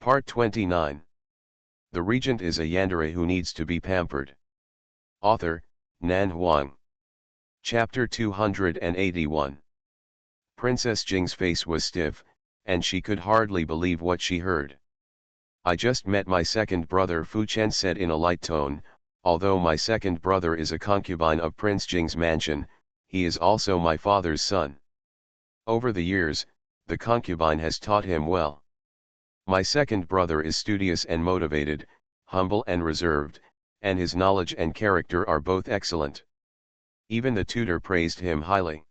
Part 29. The regent is a yandere who needs to be pampered. Author, Nan Huang. Chapter 281. Princess Jing's face was stiff, and she could hardly believe what she heard. I just met my second brother, Fu Chen said in a light tone. Although my second brother is a concubine of Prince Jing's mansion, he is also my father's son. Over the years, the concubine has taught him well. My second brother is studious and motivated, humble and reserved, and his knowledge and character are both excellent. Even the tutor praised him highly.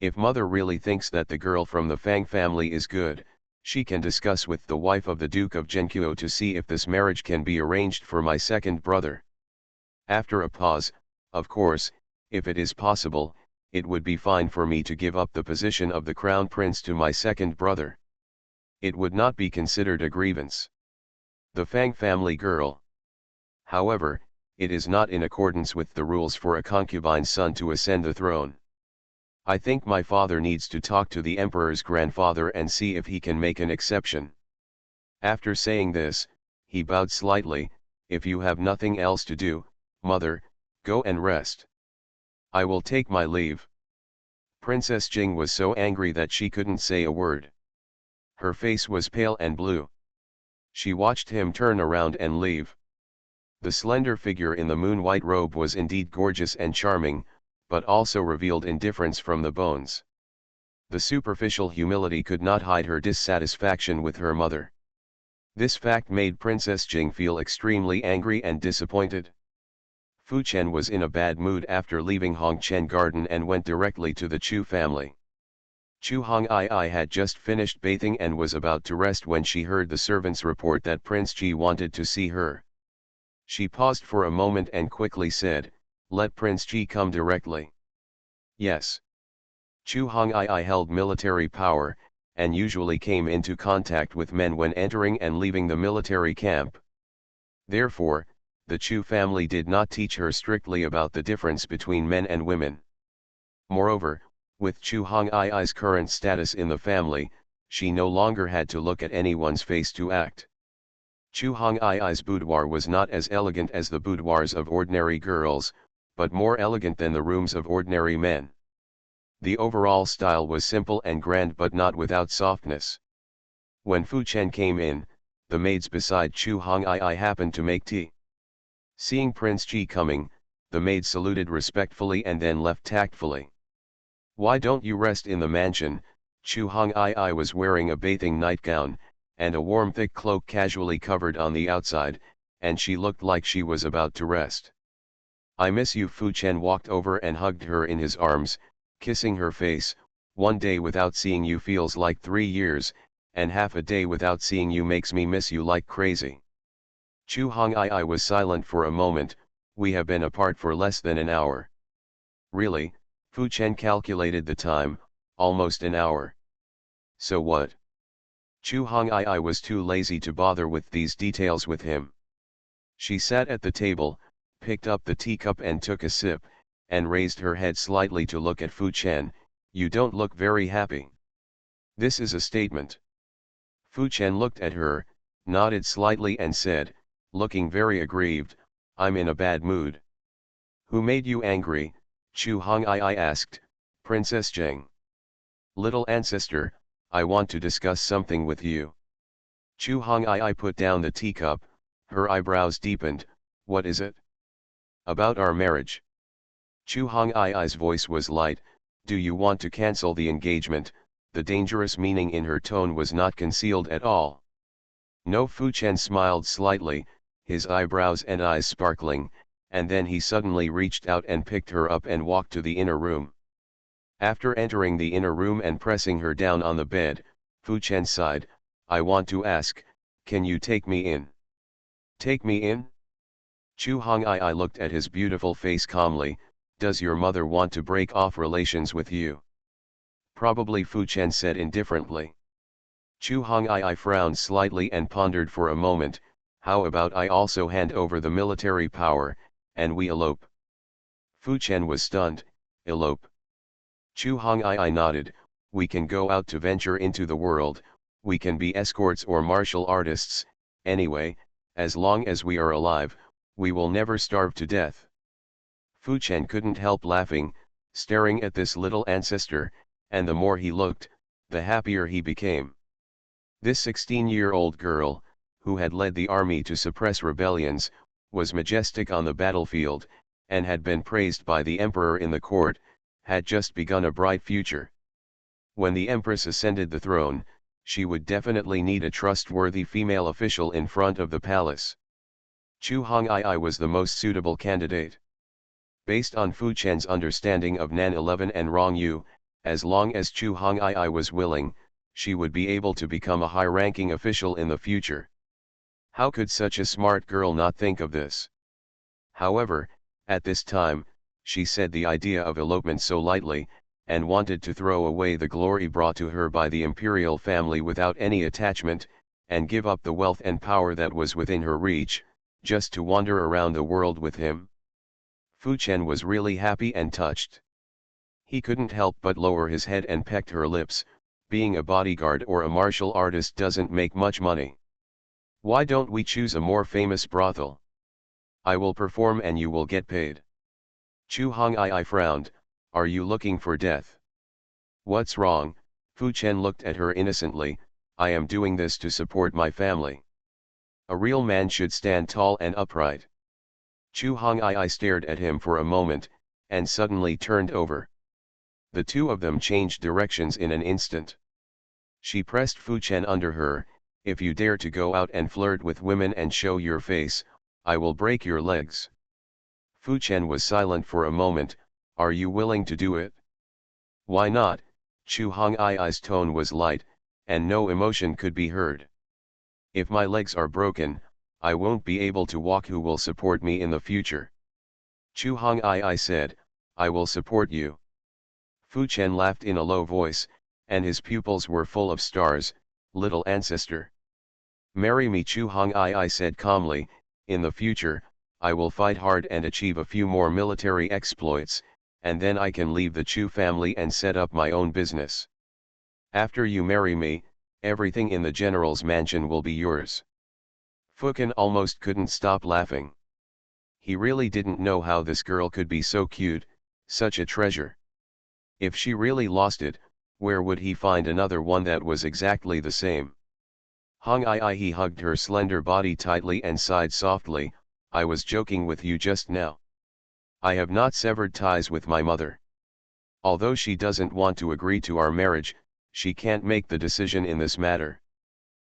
If mother really thinks that the girl from the Fang family is good, she can discuss with the wife of the Duke of Zhenqiu to see if this marriage can be arranged for my second brother. After a pause, of course, if it is possible, it would be fine for me to give up the position of the crown prince to my second brother. It would not be considered a grievance. The Fang family girl. However, it is not in accordance with the rules for a concubine's son to ascend the throne. I think my father needs to talk to the emperor's grandfather and see if he can make an exception. After saying this, he bowed slightly. If you have nothing else to do, mother, go and rest. I will take my leave. Princess Jing was so angry that she couldn't say a word. Her face was pale and blue. She watched him turn around and leave. The slender figure in the moon-white robe was indeed gorgeous and charming, but also revealed indifference from the bones. The superficial humility could not hide her dissatisfaction with her mother. This fact made Princess Jing feel extremely angry and disappointed. Fu Chen was in a bad mood after leaving Hongchen Garden and went directly to the Chu family. Chu Hong'ai had just finished bathing and was about to rest when she heard the servants report that Prince Ji wanted to see her. She paused for a moment and quickly said, "Let Prince Ji come directly." Yes. Chu Hong'ai held military power, and usually came into contact with men when entering and leaving the military camp. Therefore, the Chu family did not teach her strictly about the difference between men and women. Moreover, with Chu Hong'ai's current status in the family, she no longer had to look at anyone's face to act. Chu Hong'ai's boudoir was not as elegant as the boudoirs of ordinary girls, but more elegant than the rooms of ordinary men. The overall style was simple and grand but not without softness. When Fu Chen came in, the maids beside Chu Hong'ai happened to make tea. Seeing Prince Ji coming, the maid saluted respectfully and then left tactfully. "Why don't you rest in the mansion?" Chu Hong'ai was wearing a bathing nightgown, and a warm thick cloak casually covered on the outside, and she looked like she was about to rest. "I miss you." Fu Chen walked over and hugged her in his arms, kissing her face. "One day without seeing you feels like 3 years, and half a day without seeing you makes me miss you like crazy." Chu Hong'ai was silent for a moment. "We have been apart for less than an hour." "Really?" Fu Chen calculated the time, "almost an hour." "So what?" Chu Hong'ai was too lazy to bother with these details with him. She sat at the table, picked up the teacup and took a sip, and raised her head slightly to look at Fu Chen. "You don't look very happy." "This is a statement." Fu Chen looked at her, nodded slightly and said, looking very aggrieved, "I'm in a bad mood." "Who made you angry?" Chu Hong'ai asked. "Princess Jing." "Little ancestor, I want to discuss something with you." Chu Hong'ai put down the teacup, her eyebrows deepened. "What is it?" "About our marriage." Chu Hong'ai's voice was light. "Do you want to cancel the engagement?" The dangerous meaning in her tone was not concealed at all. "No." Fu Chen smiled slightly, his eyebrows and eyes sparkling, and then he suddenly reached out and picked her up and walked to the inner room. After entering the inner room and pressing her down on the bed, Fu Chen sighed, "I want to ask, can you take me in?" "Take me in?" Chu Hong'ai looked at his beautiful face calmly. "Does your mother want to break off relations with you?" "Probably," Fu Chen said indifferently. Chu Hong'ai frowned slightly and pondered for a moment. "How about I also hand over the military power, and we elope?" Fu Chen was stunned. "Elope?" Chu Hong'ai nodded. "We can go out to venture into the world, we can be escorts or martial artists, anyway, as long as we are alive, we will never starve to death. Fu Chen couldn't help laughing, staring at this little ancestor, and the more he looked, the happier he became. This 16-year-old girl, who had led the army to suppress rebellions, was majestic on the battlefield, and had been praised by the emperor in the court, had just begun a bright future. When the empress ascended the throne, she would definitely need a trustworthy female official in front of the palace. Chu Hong'ai was the most suitable candidate. Based on Fu Chen's understanding of Nan 11 and Rong Yu, as long as Chu Hong'ai was willing, she would be able to become a high-ranking official in the future. How could such a smart girl not think of this? However, at this time, she said the idea of elopement so lightly, and wanted to throw away the glory brought to her by the imperial family without any attachment, and give up the wealth and power that was within her reach, just to wander around the world with him. Fu Chen was really happy and touched. He couldn't help but lower his head and pecked her lips. Being a bodyguard or a martial artist doesn't make much money. Why don't we choose a more famous brothel? I will perform and you will get paid. Chu Hong'ai frowned. Are you looking for death? What's wrong? Fu Chen looked at her innocently. I am doing this to support my family. A real man should stand tall and upright. Chu Hong'ai stared at him for a moment, and suddenly turned over. The two of them changed directions in an instant. She pressed Fu Chen under her. If you dare to go out and flirt with women and show your face, I will break your legs. Fu Chen was silent for a moment. Are you willing to do it? Why not? Chu Hong'ai's tone was light, and no emotion could be heard. If my legs are broken, I won't be able to walk. Who will support me in the future? Chu Hong'ai said, I will support you. Fu Chen laughed in a low voice, and his pupils were full of stars. Little ancestor. Marry me, Chu Hong'ai said calmly. In the future, I will fight hard and achieve a few more military exploits, and then I can leave the Chu family and set up my own business. After you marry me, everything in the general's mansion will be yours. Fu Chen almost couldn't stop laughing. He really didn't know how this girl could be so cute, such a treasure. If she really lost it, where would he find another one that was exactly the same? Hong'ai, he hugged her slender body tightly and sighed softly. I was joking with you just now. I have not severed ties with my mother. Although she doesn't want to agree to our marriage, she can't make the decision in this matter.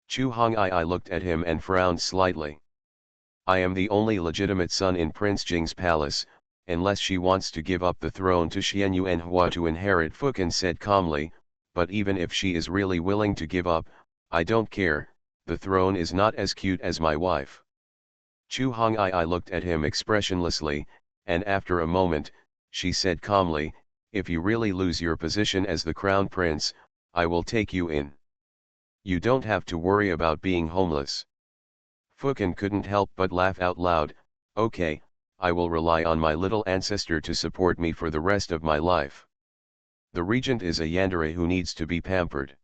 Chu Hong'ai looked at him and frowned slightly. I am the only legitimate son in Prince Jing's palace, unless she wants to give up the throne to Xian Yuanhua to inherit. Fu Chen said calmly, but even if she is really willing to give up, I don't care, the throne is not as cute as my wife. Chu Hong'ai looked at him expressionlessly, and after a moment, she said calmly, if you really lose your position as the crown prince, I will take you in. You don't have to worry about being homeless. Fu Chen couldn't help but laugh out loud. Okay, I will rely on my little ancestor to support me for the rest of my life. The regent is a yandere who needs to be pampered.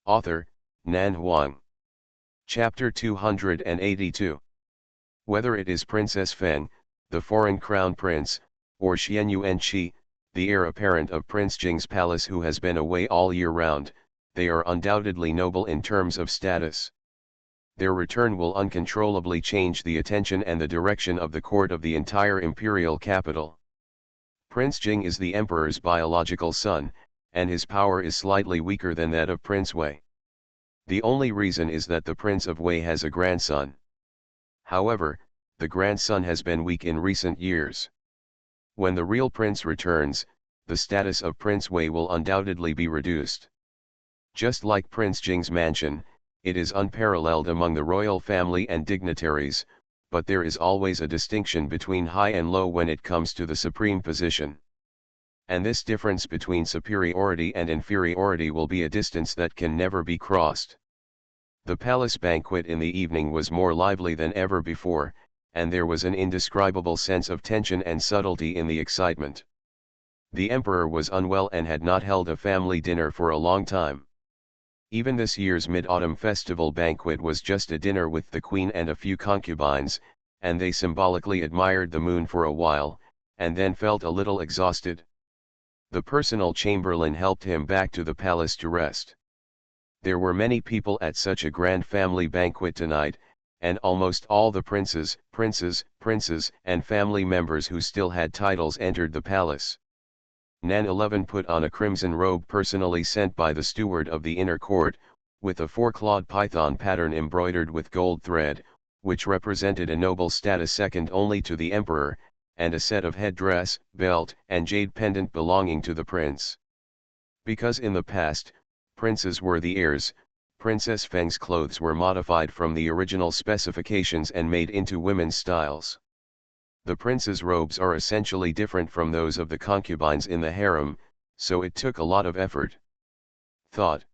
Author, Nan Huang. Chapter 282. Whether it is Princess Feng, the foreign crown prince, or Xian Yuanqi, the heir apparent of Prince Jing's palace who has been away all year round, they are undoubtedly noble in terms of status. Their return will uncontrollably change the attention and the direction of the court of the entire imperial capital. Prince Jing is the emperor's biological son, and his power is slightly weaker than that of Prince Wei. The only reason is that the Prince of Wei has a grandson. However, the grandson has been weak in recent years. When the real prince returns, the status of Prince Wei will undoubtedly be reduced. Just like Prince Jing's mansion, it is unparalleled among the royal family and dignitaries, but there is always a distinction between high and low when it comes to the supreme position. And this difference between superiority and inferiority will be a distance that can never be crossed. The palace banquet in the evening was more lively than ever before, and there was an indescribable sense of tension and subtlety in the excitement. The emperor was unwell and had not held a family dinner for a long time. Even this year's Mid-Autumn Festival banquet was just a dinner with the queen and a few concubines, and they symbolically admired the moon for a while, and then felt a little exhausted. The personal chamberlain helped him back to the palace to rest. There were many people at such a grand family banquet tonight, and almost all the princes, and family members who still had titles entered the palace. Nan 11 put on a crimson robe personally sent by the steward of the inner court, with a four-clawed python pattern embroidered with gold thread, which represented a noble status second only to the emperor, and a set of headdress, belt, and jade pendant belonging to the prince. Because in the past, princes were the heirs, Princess Feng's clothes were modified from the original specifications and made into women's styles. The prince's robes are essentially different from those of the concubines in the harem, so it took a lot of effort. Thought.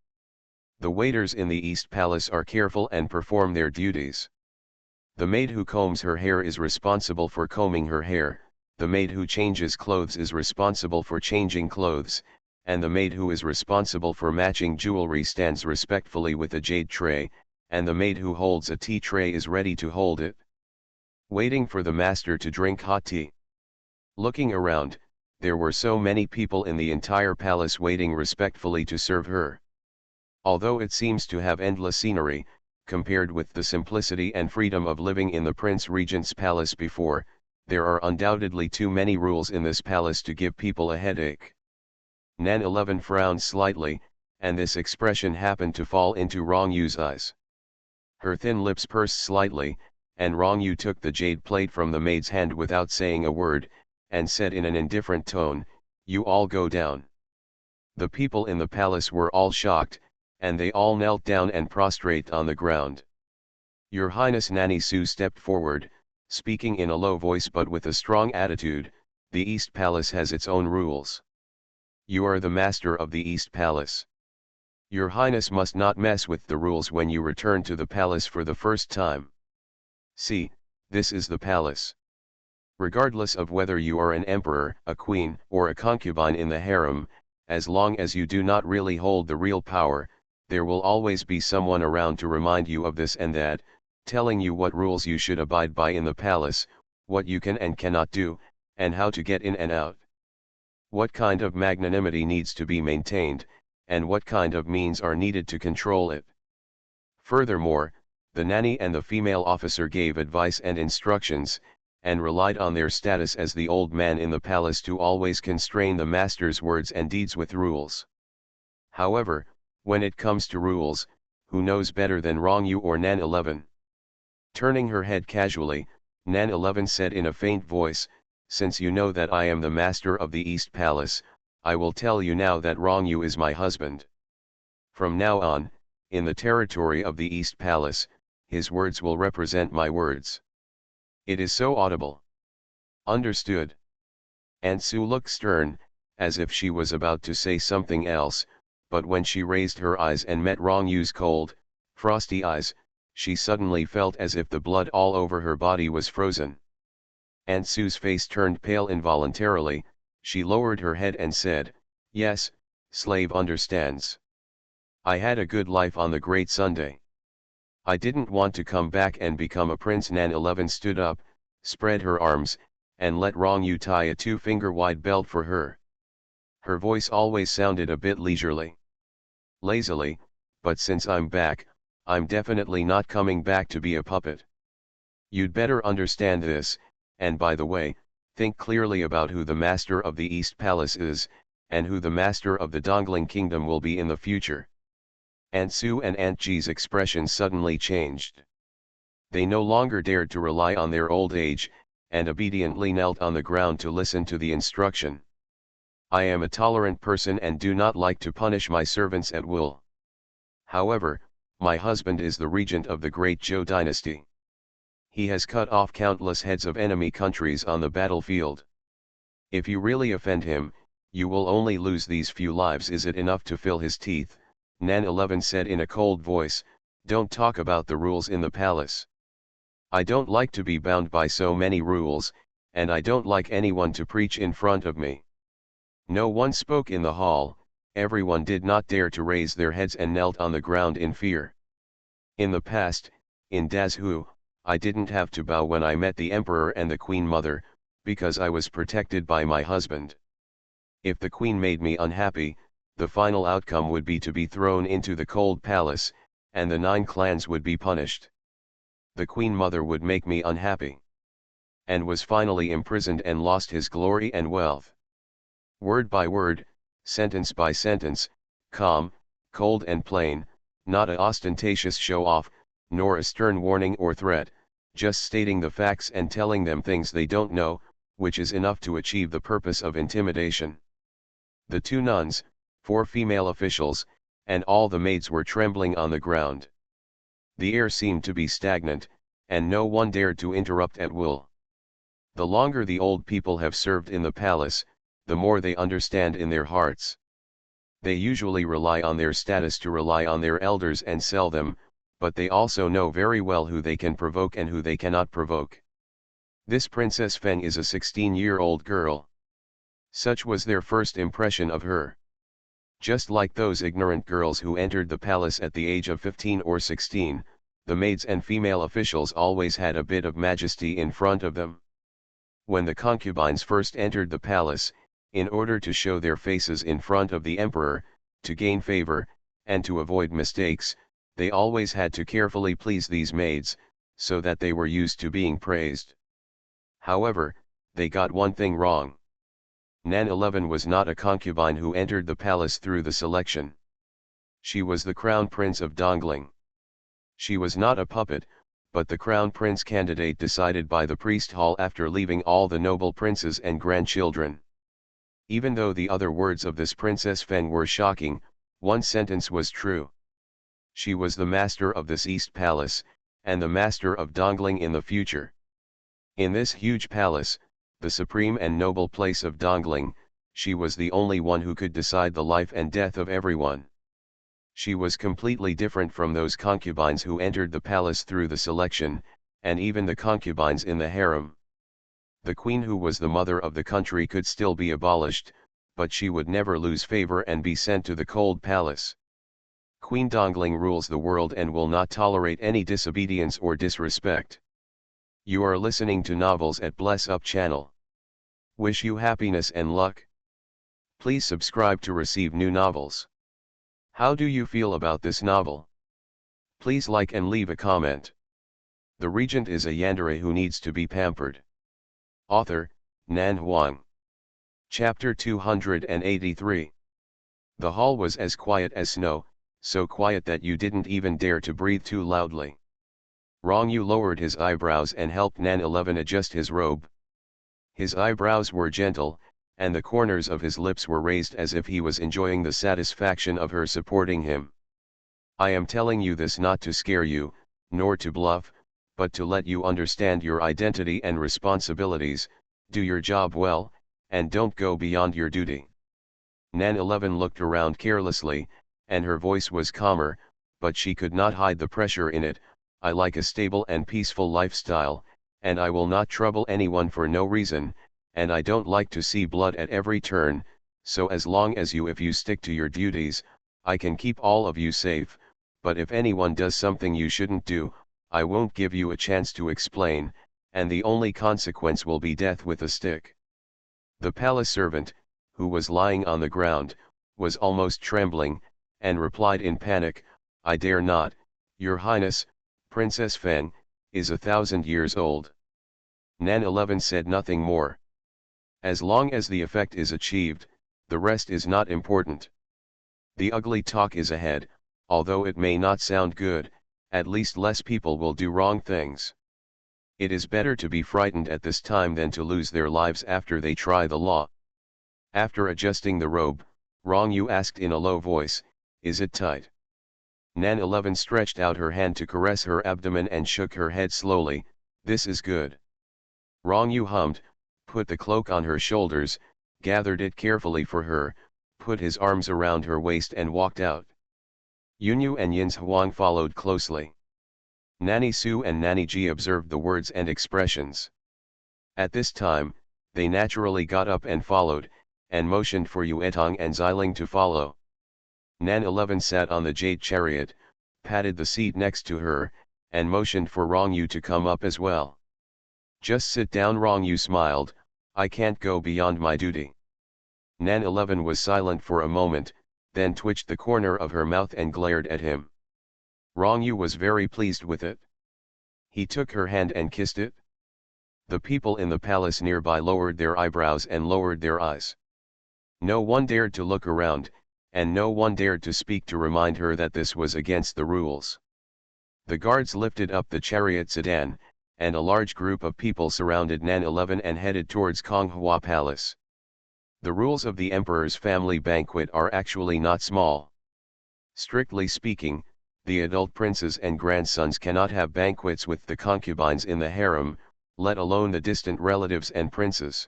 The waiters in the East Palace are careful and perform their duties. The maid who combs her hair is responsible for combing her hair, the maid who changes clothes is responsible for changing clothes, and the maid who is responsible for matching jewelry stands respectfully with a jade tray, and the maid who holds a tea tray is ready to hold it. Waiting for the master to drink hot tea. Looking around, there were so many people in the entire palace waiting respectfully to serve her. Although it seems to have endless scenery, compared with the simplicity and freedom of living in the Prince Regent's palace before, there are undoubtedly too many rules in this palace to give people a headache. Nan 11 frowned slightly, and this expression happened to fall into Rong Yu's eyes. Her thin lips pursed slightly, and Rong Yu took the jade plate from the maid's hand without saying a word, and said in an indifferent tone, "You all go down." The people in the palace were all shocked, and they all knelt down and prostrate on the ground. Your Highness, Nanny Su stepped forward, speaking in a low voice but with a strong attitude. The East Palace has its own rules. You are the master of the East Palace. Your Highness must not mess with the rules when you return to the palace for the first time. See, this is the palace. Regardless of whether you are an emperor, a queen, or a concubine in the harem, as long as you do not really hold the real power, there will always be someone around to remind you of this and that, telling you what rules you should abide by in the palace, what you can and cannot do, and how to get in and out. What kind of magnanimity needs to be maintained, and what kind of means are needed to control it. Furthermore, the nanny and the female officer gave advice and instructions, and relied on their status as the old man in the palace to always constrain the master's words and deeds with rules. However, when it comes to rules, who knows better than Rong Yu or Nan 11? Turning her head casually, Nan 11 said in a faint voice, "Since you know that I am the master of the East Palace, I will tell you now that Rong Yu is my husband. From now on, in the territory of the East Palace, his words will represent my words." It is so audible. Understood. Aunt Su looked stern, as if she was about to say something else, but when she raised her eyes and met Rong Yu's cold, frosty eyes, she suddenly felt as if the blood all over her body was frozen. Aunt Su's face turned pale involuntarily. She lowered her head and said, "Yes, slave understands. I had a good life on the Great Sunday. I didn't want to come back and become a prince." Nan 11 stood up, spread her arms, and let Rong Yu tie a 2-finger-wide belt for her. Her voice always sounded a bit leisurely. Lazily, "But since I'm back, I'm definitely not coming back to be a puppet. You'd better understand this, and by the way, think clearly about who the master of the East Palace is, and who the master of the Dongling Kingdom will be in the future." Aunt Su and Aunt Ji's expressions suddenly changed. They no longer dared to rely on their old age, and obediently knelt on the ground to listen to the instruction. "I am a tolerant person and do not like to punish my servants at will. However, my husband is the regent of the great Zhou dynasty. He has cut off countless heads of enemy countries on the battlefield. If you really offend him, you will only lose these few lives." "Is it enough to fill his teeth?" Nan 11 said in a cold voice. "Don't talk about the rules in the palace. I don't like to be bound by so many rules, and I don't like anyone to preach in front of me." No one spoke in the hall, everyone did not dare to raise their heads and knelt on the ground in fear. In the past, in Dazhu, I didn't have to bow when I met the emperor and the queen mother, because I was protected by my husband. If the queen made me unhappy, the final outcome would be to be thrown into the cold palace, and the 9 clans would be punished. The queen mother would make me unhappy, and was finally imprisoned and lost his glory and wealth. Word by word, sentence by sentence, calm, cold and plain, not a ostentatious show-off, nor a stern warning or threat, just stating the facts and telling them things they don't know, which is enough to achieve the purpose of intimidation. The 2 nuns, 4 female officials, and all the maids were trembling on the ground. The air seemed to be stagnant, and no one dared to interrupt at will. The longer the old people have served in the palace, the more they understand in their hearts. They usually rely on their status to rely on their elders and sell them, but they also know very well who they can provoke and who they cannot provoke. This Princess Feng is a 16-year-old girl. Such was their first impression of her. Just like those ignorant girls who entered the palace at the age of 15 or 16, the maids and female officials always had a bit of majesty in front of them. When the concubines first entered the palace, in order to show their faces in front of the emperor, to gain favor, and to avoid mistakes, they always had to carefully please these maids, so that they were used to being praised. However, they got one thing wrong. Nan 11 was not a concubine who entered the palace through the selection. She was the crown prince of Dongling. She was not a puppet, but the crown prince candidate decided by the priest hall after leaving all the noble princes and grandchildren. Even though the other words of this Princess Feng were shocking, one sentence was true. She was the master of this East Palace, and the master of Dongling in the future. In this huge palace, the supreme and noble place of Dongling, she was the only one who could decide the life and death of everyone. She was completely different from those concubines who entered the palace through the selection, and even the concubines in the harem. The queen who was the mother of the country could still be abolished, but she would never lose favor and be sent to the cold palace. Queen Dongling rules the world and will not tolerate any disobedience or disrespect. You are listening to novels at Bless Up channel. Wish you happiness and luck. Please subscribe to receive new novels. How do you feel about this novel? Please like and leave a comment. The regent is a yandere who needs to be pampered. Author, Nan Huang. Chapter 283. The hall was as quiet as snow, so quiet that you didn't even dare to breathe too loudly. Rong Yu lowered his eyebrows and helped Nan 11 adjust his robe. His eyebrows were gentle, and the corners of his lips were raised as if he was enjoying the satisfaction of her supporting him. I am telling you this not to scare you, nor to bluff, but to let you understand your identity and responsibilities, do your job well, and don't go beyond your duty. Nan 11 looked around carelessly, and her voice was calmer, but she could not hide the pressure in it. I like a stable and peaceful lifestyle, and I will not trouble anyone for no reason, and I don't like to see blood at every turn, so as long as if you stick to your duties, I can keep all of you safe, but if anyone does something you shouldn't do, I won't give you a chance to explain, and the only consequence will be death with a stick. The palace servant, who was lying on the ground, was almost trembling, and replied in panic, I dare not, Your Highness, Princess Feng, is 1,000 years old. Nan 11 said nothing more. As long as the effect is achieved, the rest is not important. The ugly talk is ahead, although it may not sound good, at least less people will do wrong things. It is better to be frightened at this time than to lose their lives after they try the law. After adjusting the robe, Rong Yu asked in a low voice, Is it tight? Nan 11 stretched out her hand to caress her abdomen and shook her head slowly, This is good. Rong Yu hummed, put the cloak on her shoulders, gathered it carefully for her, put his arms around her waist and walked out. Yunyu and Yin's Huang followed closely. Nanny Su and Nanny Ji observed the words and expressions. At this time, they naturally got up and followed, and motioned for Yuetong and Xiling to follow. Nan 11 sat on the jade chariot, patted the seat next to her, and motioned for Rongyu to come up as well. Just sit down. Rongyu smiled, I can't go beyond my duty. Nan 11 was silent for a moment, then twitched the corner of her mouth and glared at him. Rongyu was very pleased with it. He took her hand and kissed it. The people in the palace nearby lowered their eyebrows and lowered their eyes. No one dared to look around, and no one dared to speak to remind her that this was against the rules. The guards lifted up the chariot sedan, and a large group of people surrounded Nan 11 and headed towards Konghua Palace. The rules of the emperor's family banquet are actually not small. Strictly speaking, the adult princes and grandsons cannot have banquets with the concubines in the harem, let alone the distant relatives and princes.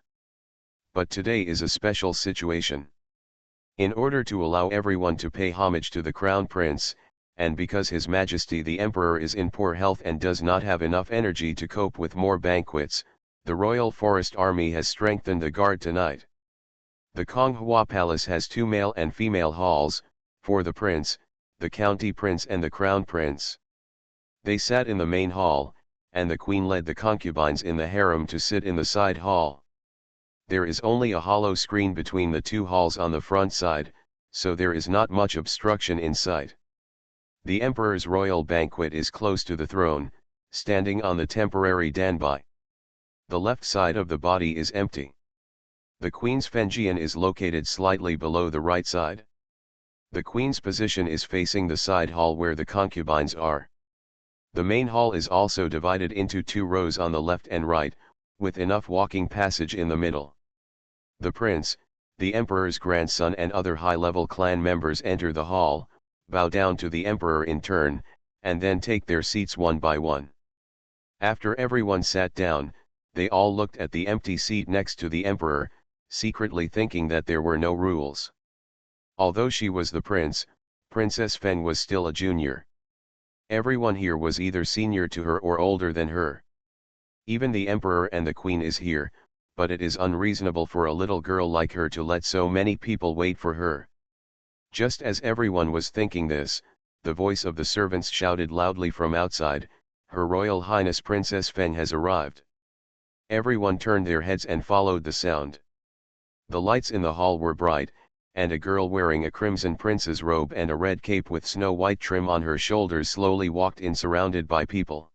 But today is a special situation. In order to allow everyone to pay homage to the crown prince, and because His Majesty the Emperor is in poor health and does not have enough energy to cope with more banquets, the Royal Forest Army has strengthened the guard tonight. The Konghua Palace has 2 male and female halls, for the prince, the county prince and the crown prince. They sat in the main hall, and the queen led the concubines in the harem to sit in the side hall. There is only a hollow screen between the 2 halls on the front side, so there is not much obstruction in sight. The emperor's royal banquet is close to the throne, standing on the temporary danbai. The left side of the body is empty. The queen's fenjian is located slightly below the right side. The queen's position is facing the side hall where the concubines are. The main hall is also divided into 2 rows on the left and right, with enough walking passage in the middle. The prince, the emperor's grandson and other high-level clan members enter the hall, bow down to the emperor in turn, and then take their seats one by one. After everyone sat down, they all looked at the empty seat next to the emperor, secretly thinking that there were no rules. Although she was the prince, Princess Feng was still a junior. Everyone here was either senior to her or older than her. Even the emperor and the queen is here, but it is unreasonable for a little girl like her to let so many people wait for her. Just as everyone was thinking this, the voice of the servants shouted loudly from outside, Her Royal Highness Princess Feng has arrived. Everyone turned their heads and followed the sound. The lights in the hall were bright, and a girl wearing a crimson prince's robe and a red cape with snow-white trim on her shoulders slowly walked in surrounded by people.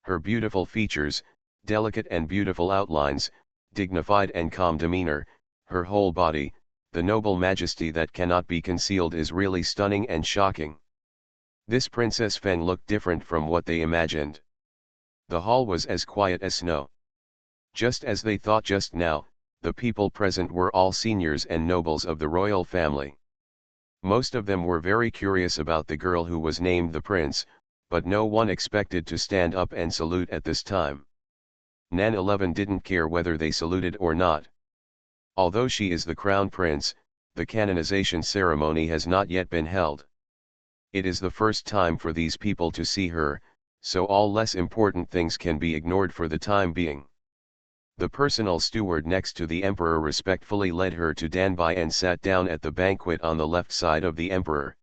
Her beautiful features, delicate and beautiful outlines, dignified and calm demeanor, her whole body, the noble majesty that cannot be concealed is really stunning and shocking. This Princess Feng looked different from what they imagined. The hall was as quiet as snow. Just as they thought just now, the people present were all seniors and nobles of the royal family. Most of them were very curious about the girl who was named the prince, but no one expected to stand up and salute at this time. Nan 11 didn't care whether they saluted or not. Although she is the crown prince, the canonization ceremony has not yet been held. It is the first time for these people to see her, so all less important things can be ignored for the time being. The personal steward next to the emperor respectfully led her to danbai and sat down at the banquet on the left side of the emperor.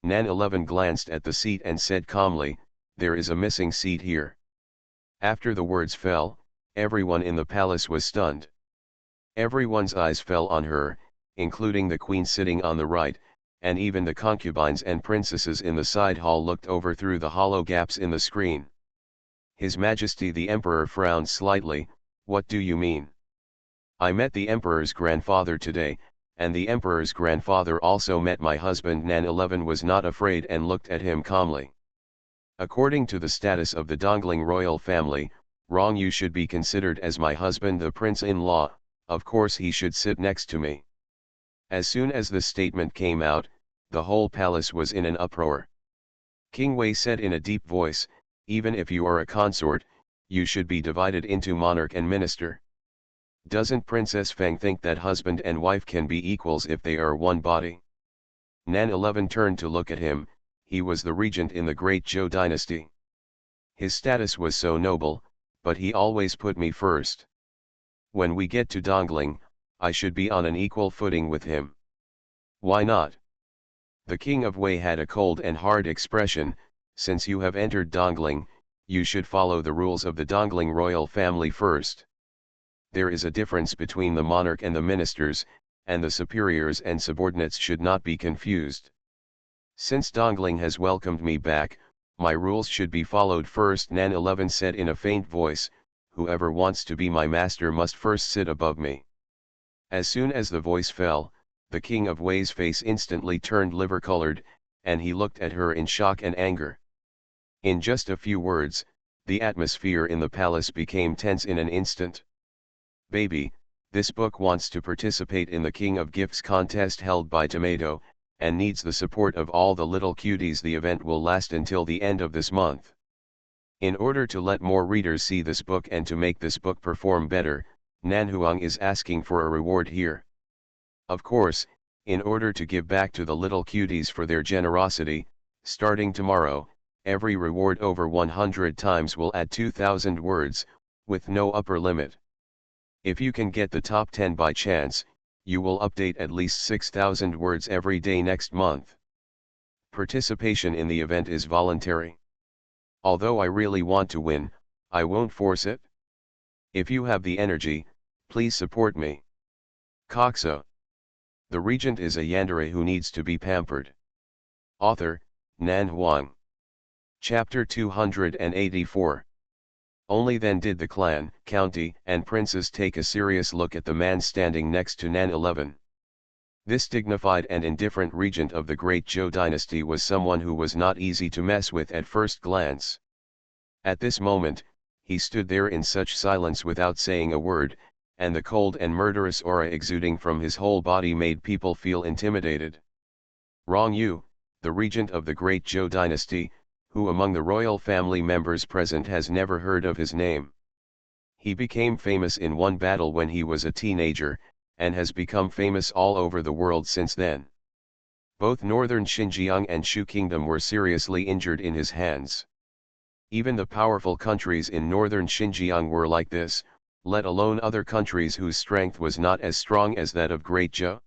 Nan 11 glanced at the seat and said calmly, There is a missing seat here. After the words fell, everyone in the palace was stunned. Everyone's eyes fell on her, including the queen sitting on the right, and even the concubines and princesses in the side hall looked over through the hollow gaps in the screen. His Majesty the Emperor frowned slightly. What do you mean? I met the Emperor's grandfather today, and the Emperor's grandfather also met my husband. Nan 11 was not afraid and looked at him calmly. According to the status of the Dongling royal family, Rongyu should be considered as my husband the prince-in-law, of course he should sit next to me. As soon as the statement came out, the whole palace was in an uproar. King Wei said in a deep voice, Even if you are a consort, you should be divided into monarch and minister. Doesn't Princess Feng think that husband and wife can be equals if they are one body? Nan 11 turned to look at him. He was the regent in the great Zhou dynasty. His status was so noble, but he always put me first. When we get to Dongling, I should be on an equal footing with him. Why not? The king of Wei had a cold and hard expression. Since you have entered Dongling, you should follow the rules of the Dongling royal family first. There is a difference between the monarch and the ministers, and the superiors and subordinates should not be confused. Since Dongling has welcomed me back, my rules should be followed first, Nan 11 said in a faint voice. Whoever wants to be my master must first sit above me. As soon as the voice fell, the king of Wei's face instantly turned liver-colored, and he looked at her in shock and anger. In just a few words, the atmosphere in the palace became tense in an instant. Baby, this book wants to participate in the King of Gifts contest held by Tomato, and needs the support of all the little cuties. The event will last until the end of this month. In order to let more readers see this book and to make this book perform better, Nan Huang is asking for a reward here. Of course, in order to give back to the little cuties for their generosity, starting tomorrow, every reward over 100 times will add 2,000 words, with no upper limit. If you can get the top 10 by chance, you will update at least 6,000 words every day next month. Participation in the event is voluntary. Although I really want to win, I won't force it. If you have the energy, please support me. Coxo. The regent is a yandere who needs to be pampered. Author, Nan Huang. Chapter 284. Only then did the clan, county, and princes take a serious look at the man standing next to Nan 11. This dignified and indifferent regent of the great Zhou dynasty was someone who was not easy to mess with at first glance. At this moment, he stood there in such silence without saying a word, and the cold and murderous aura exuding from his whole body made people feel intimidated. Rong Yu, the regent of the great Zhou dynasty, who among the royal family members present has never heard of his name. He became famous in one battle when he was a teenager, and has become famous all over the world since then. Both northern Xinjiang and Shu Kingdom were seriously injured in his hands. Even the powerful countries in northern Xinjiang were like this, let alone other countries whose strength was not as strong as that of Great Zhou.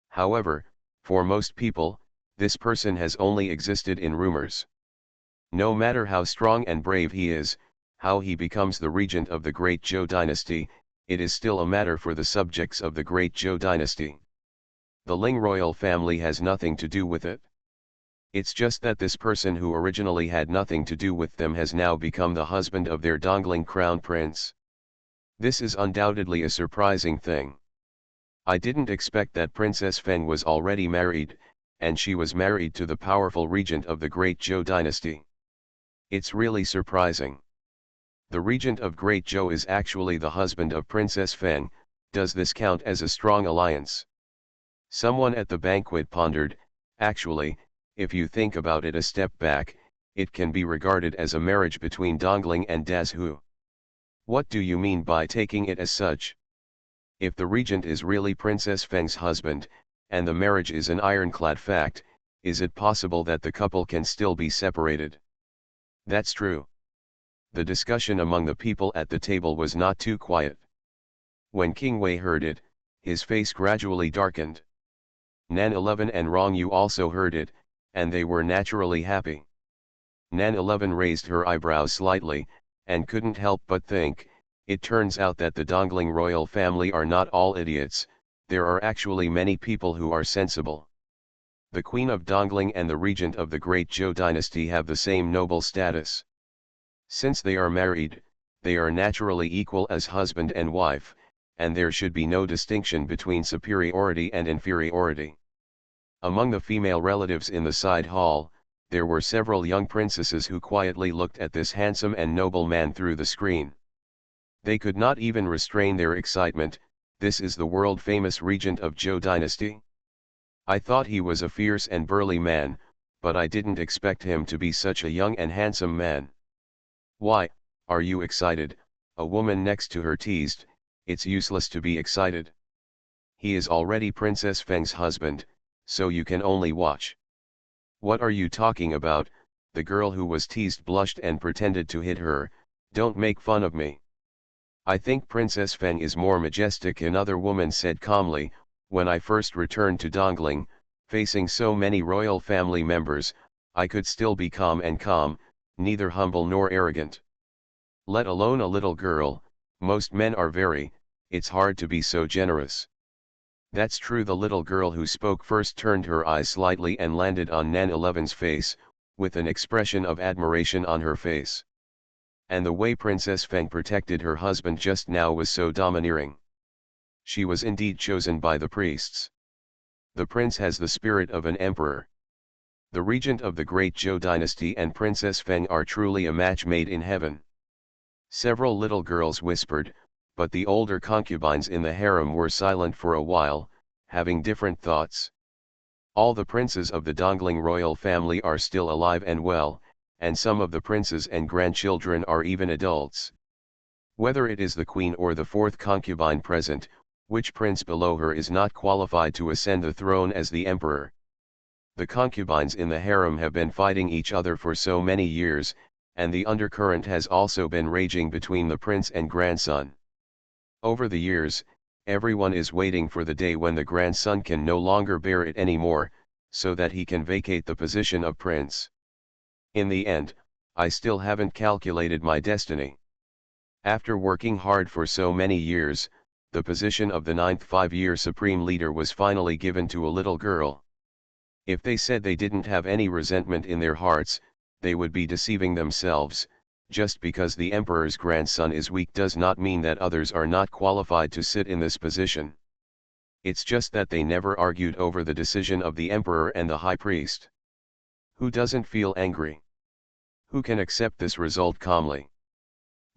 However, for most people, this person has only existed in rumors. No matter how strong and brave he is, how he becomes the regent of the great Zhou dynasty, it is still a matter for the subjects of the great Zhou dynasty. The Ling royal family has nothing to do with it. It's just that this person who originally had nothing to do with them has now become the husband of their Dongling crown prince. This is undoubtedly a surprising thing. I didn't expect that Princess Feng was already married, and she was married to the powerful regent of the great Zhou dynasty. It's really surprising. The regent of Great Zhou is actually the husband of Princess Feng. Does this count as a strong alliance? Someone at the banquet pondered. Actually, if you think about it a step back, it can be regarded as a marriage between Dongling and Dazhu. What do you mean by taking it as such? If the regent is really Princess Feng's husband, and the marriage is an ironclad fact, is it possible that the couple can still be separated? That's true. The discussion among the people at the table was not too quiet. When King Wei heard it, his face gradually darkened. Nan 11 and Rong Yu also heard it, and they were naturally happy. Nan 11 raised her eyebrows slightly, and couldn't help but think, it turns out that the Dongling royal family are not all idiots, there are actually many people who are sensible. The Queen of Dongling and the regent of the great Zhou dynasty have the same noble status. Since they are married, they are naturally equal as husband and wife, and there should be no distinction between superiority and inferiority. Among the female relatives in the side hall, there were several young princesses who quietly looked at this handsome and noble man through the screen. They could not even restrain their excitement. This is the world-famous regent of Zhou dynasty? I thought he was a fierce and burly man, but I didn't expect him to be such a young and handsome man. Why, are you excited? A woman next to her teased. It's useless to be excited. He is already Princess Feng's husband, so you can only watch. What are you talking about? The girl who was teased blushed and pretended to hit her. Don't make fun of me. I think Princess Feng is more majestic, another woman said calmly. When I first returned to Dongling, Facing so many royal family members, I could still be calm, neither humble nor arrogant. Let alone a little girl, most men are very, it's hard to be so generous. That's true. The little girl who spoke first turned her eyes slightly and landed on Nan 11's face, with an expression of admiration on her face. And the way Princess Feng protected her husband just now was so domineering. She was indeed chosen by the priests. The prince has the spirit of an emperor. The regent of the great Zhou dynasty and Princess Feng are truly a match made in heaven. Several little girls whispered, but the older concubines in the harem were silent for a while, having different thoughts. All the princes of the Dongling royal family are still alive and well, and some of the princes and grandchildren are even adults. Whether it is the queen or the fourth concubine present, which prince below her is not qualified to ascend the throne as the emperor? The concubines in the harem have been fighting each other for so many years, and the undercurrent has also been raging between the prince and grandson. Over the years, everyone is waiting for the day when the grandson can no longer bear it anymore, so that he can vacate the position of prince. In the end, I still haven't calculated my destiny. After working hard for so many years, the position of the 9th 5-year supreme leader was finally given to a little girl. If they said they didn't have any resentment in their hearts, they would be deceiving themselves. Just because the emperor's grandson is weak does not mean that others are not qualified to sit in this position. It's just that they never argued over the decision of the emperor and the high priest. Who doesn't feel angry? Who can accept this result calmly?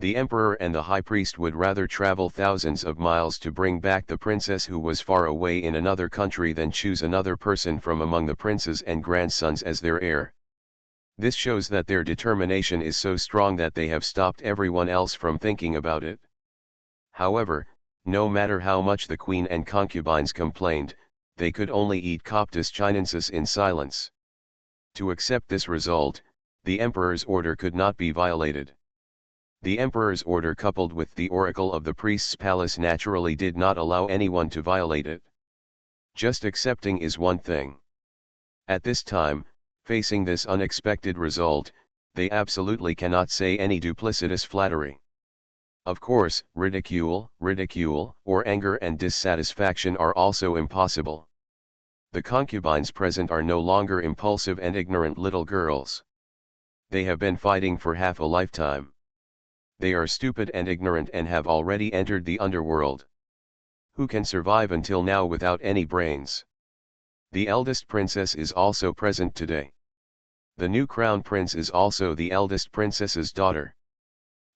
The emperor and the high priest would rather travel thousands of miles to bring back the princess who was far away in another country than choose another person from among the princes and grandsons as their heir. This shows that their determination is so strong that they have stopped everyone else from thinking about it. However, no matter how much the queen and concubines complained, they could only eat Coptus chinensis in silence. To accept this result, the emperor's order could not be violated. The emperor's order coupled with the oracle of the priest's palace naturally did not allow anyone to violate it. Just accepting is one thing. At this time, facing this unexpected result, they absolutely cannot say any duplicitous flattery. Of course, ridicule, or anger and dissatisfaction are also impossible. The concubines present are no longer impulsive and ignorant little girls. They have been fighting for half a lifetime. They are stupid and ignorant and have already entered the underworld. Who can survive until now without any brains? The eldest princess is also present today. The new crown prince is also the eldest princess's daughter.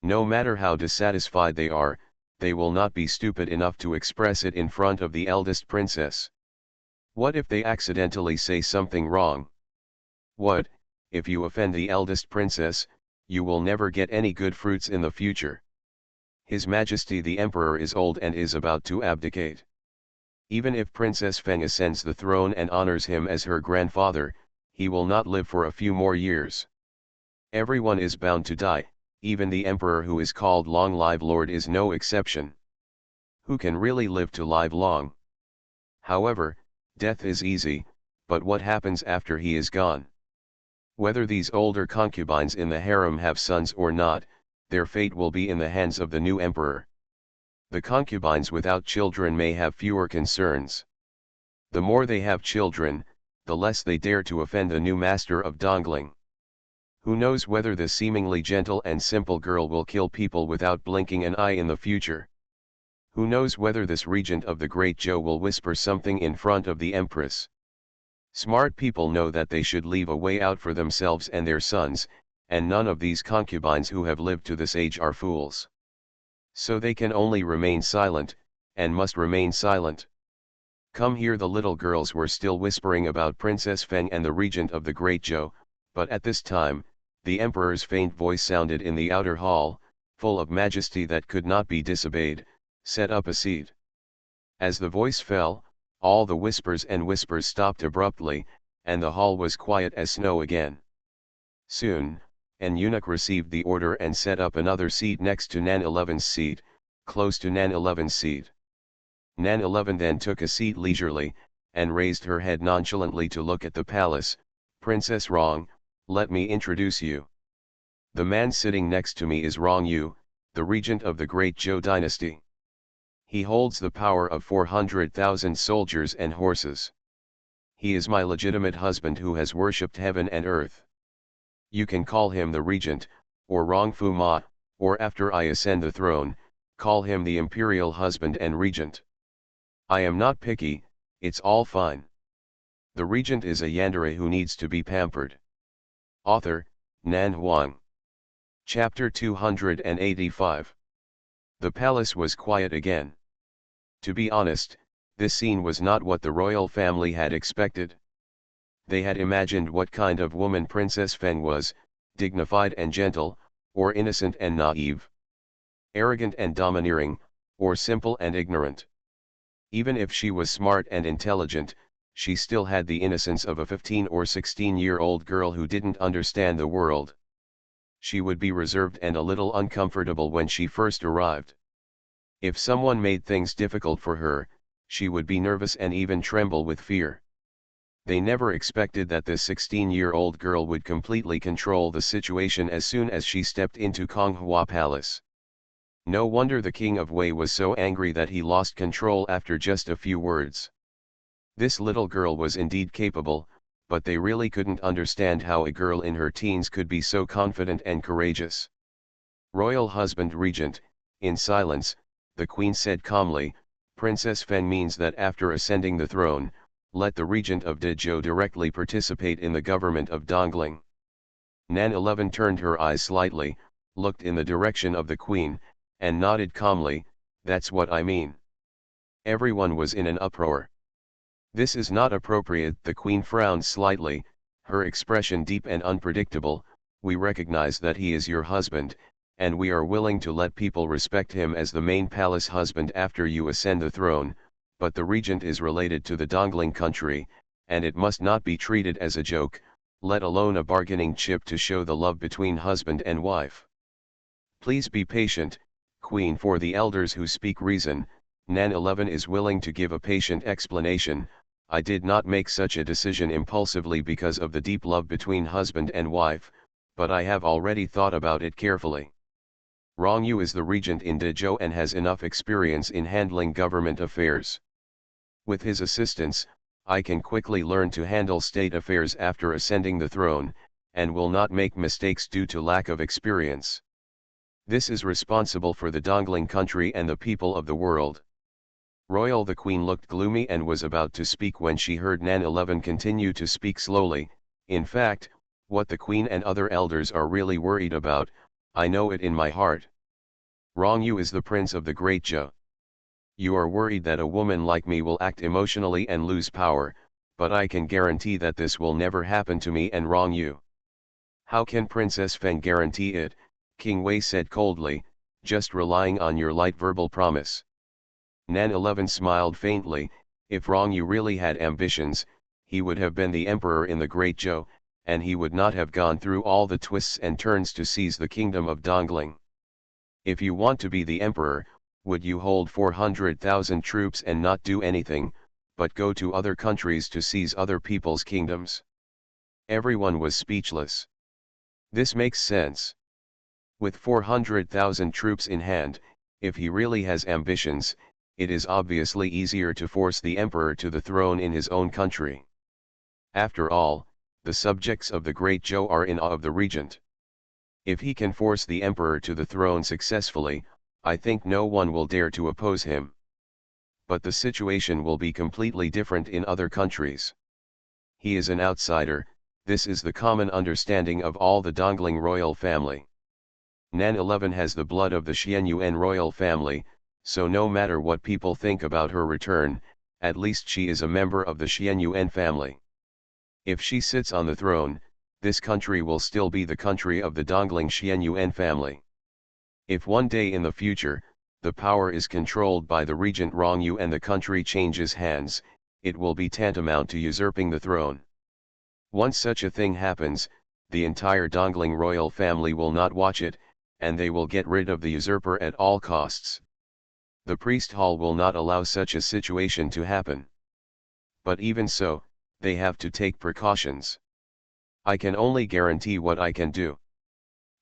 No matter how dissatisfied they are, they will not be stupid enough to express it in front of the eldest princess. What if they accidentally say something wrong? What, if you offend the eldest princess, you will never get any good fruits in the future. His Majesty the Emperor is old and is about to abdicate. Even if Princess Feng ascends the throne and honors him as her grandfather, he will not live for a few more years. Everyone is bound to die, even the Emperor who is called Long Live Lord is no exception. Who can really live to live long? However, death is easy, but what happens after he is gone? Whether these older concubines in the harem have sons or not, their fate will be in the hands of the new emperor. The concubines without children may have fewer concerns. The more they have children, the less they dare to offend the new master of Dongling. Who knows whether the seemingly gentle and simple girl will kill people without blinking an eye in the future? Who knows whether this regent of the great Zhou will whisper something in front of the empress? Smart people know that they should leave a way out for themselves and their sons, and none of these concubines who have lived to this age are fools. So they can only remain silent, and must remain silent. Come here. The little girls were still whispering about Princess Feng and the regent of the great Zhou, but at this time, the emperor's faint voice sounded in the outer hall, full of majesty that could not be disobeyed. Set up a seat. As the voice fell, all the whispers stopped abruptly, and the hall was quiet as snow again. Soon, an eunuch received the order and set up another seat next to Nan 11's seat, close to Nan 11's seat. Nan 11 then took a seat leisurely, and raised her head nonchalantly to look at the palace. "Princess Rong, let me introduce you. The man sitting next to me is Rong Yu, the regent of the great Zhou dynasty. He holds the power of 400,000 soldiers and horses. He is my legitimate husband who has worshipped heaven and earth. You can call him the regent, or Rong Fu Ma, or after I ascend the throne, call him the imperial husband and regent. I am not picky, it's all fine. The regent is a yandere who needs to be pampered." Author, Nan Huang. Chapter 285. The palace was quiet again. To be honest, this scene was not what the royal family had expected. They had imagined what kind of woman Princess Feng was, dignified and gentle, or innocent and naive. Arrogant and domineering, or simple and ignorant. Even if she was smart and intelligent, she still had the innocence of a 15 or 16-year-old girl who didn't understand the world. She would be reserved and a little uncomfortable when she first arrived. If someone made things difficult for her, she would be nervous and even tremble with fear. They never expected that this 16-year-old girl would completely control the situation as soon as she stepped into Konghua Palace. No wonder the king of Wei was so angry that he lost control after just a few words. This little girl was indeed capable, but they really couldn't understand how a girl in her teens could be so confident and courageous. "Royal husband regent," in silence, the queen said calmly, "Princess Feng means that after ascending the throne, let the regent of Dezhou directly participate in the government of Dongling." Nan 11 turned her eyes slightly, looked in the direction of the queen, and nodded calmly, "That's what I mean." Everyone was in an uproar. "This is not appropriate." The queen frowned slightly, her expression deep and unpredictable. "We recognize that he is your husband, and we are willing to let people respect him as the main palace husband after you ascend the throne, but the regent is related to the Dongling country, and it must not be treated as a joke, let alone a bargaining chip to show the love between husband and wife. Please be patient, Queen. For the elders who speak reason, Nan 11 is willing to give a patient explanation. I did not make such a decision impulsively because of the deep love between husband and wife, but I have already thought about it carefully. Rong Yu is the regent in Dezhou and has enough experience in handling government affairs. With his assistance, I can quickly learn to handle state affairs after ascending the throne, and will not make mistakes due to lack of experience. This is responsible for the Dongling country and the people of the world. Royal. The queen looked gloomy and was about to speak when she heard Nan 11 continue to speak slowly. "In fact, what the queen and other elders are really worried about, I know it in my heart. Rong Yu is the prince of the great Zhou. You are worried that a woman like me will act emotionally and lose power, but I can guarantee that this will never happen to me and Rong Yu." "How can Princess Feng guarantee it?" King Wei said coldly, "just relying on your light verbal promise." Nan 11 smiled faintly. If Rong Yu really had ambitions, he would have been the emperor in the Great Zhou, and he would not have gone through all the twists and turns to seize the kingdom of Dongling. If you want to be the emperor, would you hold 400,000 troops and not do anything, but go to other countries to seize other people's kingdoms? Everyone was speechless. This makes sense. With 400,000 troops in hand, if he really has ambitions, it is obviously easier to force the emperor to the throne in his own country. After all, the subjects of the Great Zhou are in awe of the regent. If he can force the emperor to the throne successfully, I think no one will dare to oppose him. But the situation will be completely different in other countries. He is an outsider. This is the common understanding of all the Dongling royal family. Nan 11 has the blood of the Xianyuan royal family, so no matter what people think about her return, at least she is a member of the Xianyuan family. If she sits on the throne, this country will still be the country of the Dongling Xianyuan family. If one day in the future, the power is controlled by the regent Rong Yu and the country changes hands, it will be tantamount to usurping the throne. Once such a thing happens, the entire Dongling royal family will not watch it, and they will get rid of the usurper at all costs. The priest hall will not allow such a situation to happen. but even so, they have to take precautions. I can only guarantee what I can do.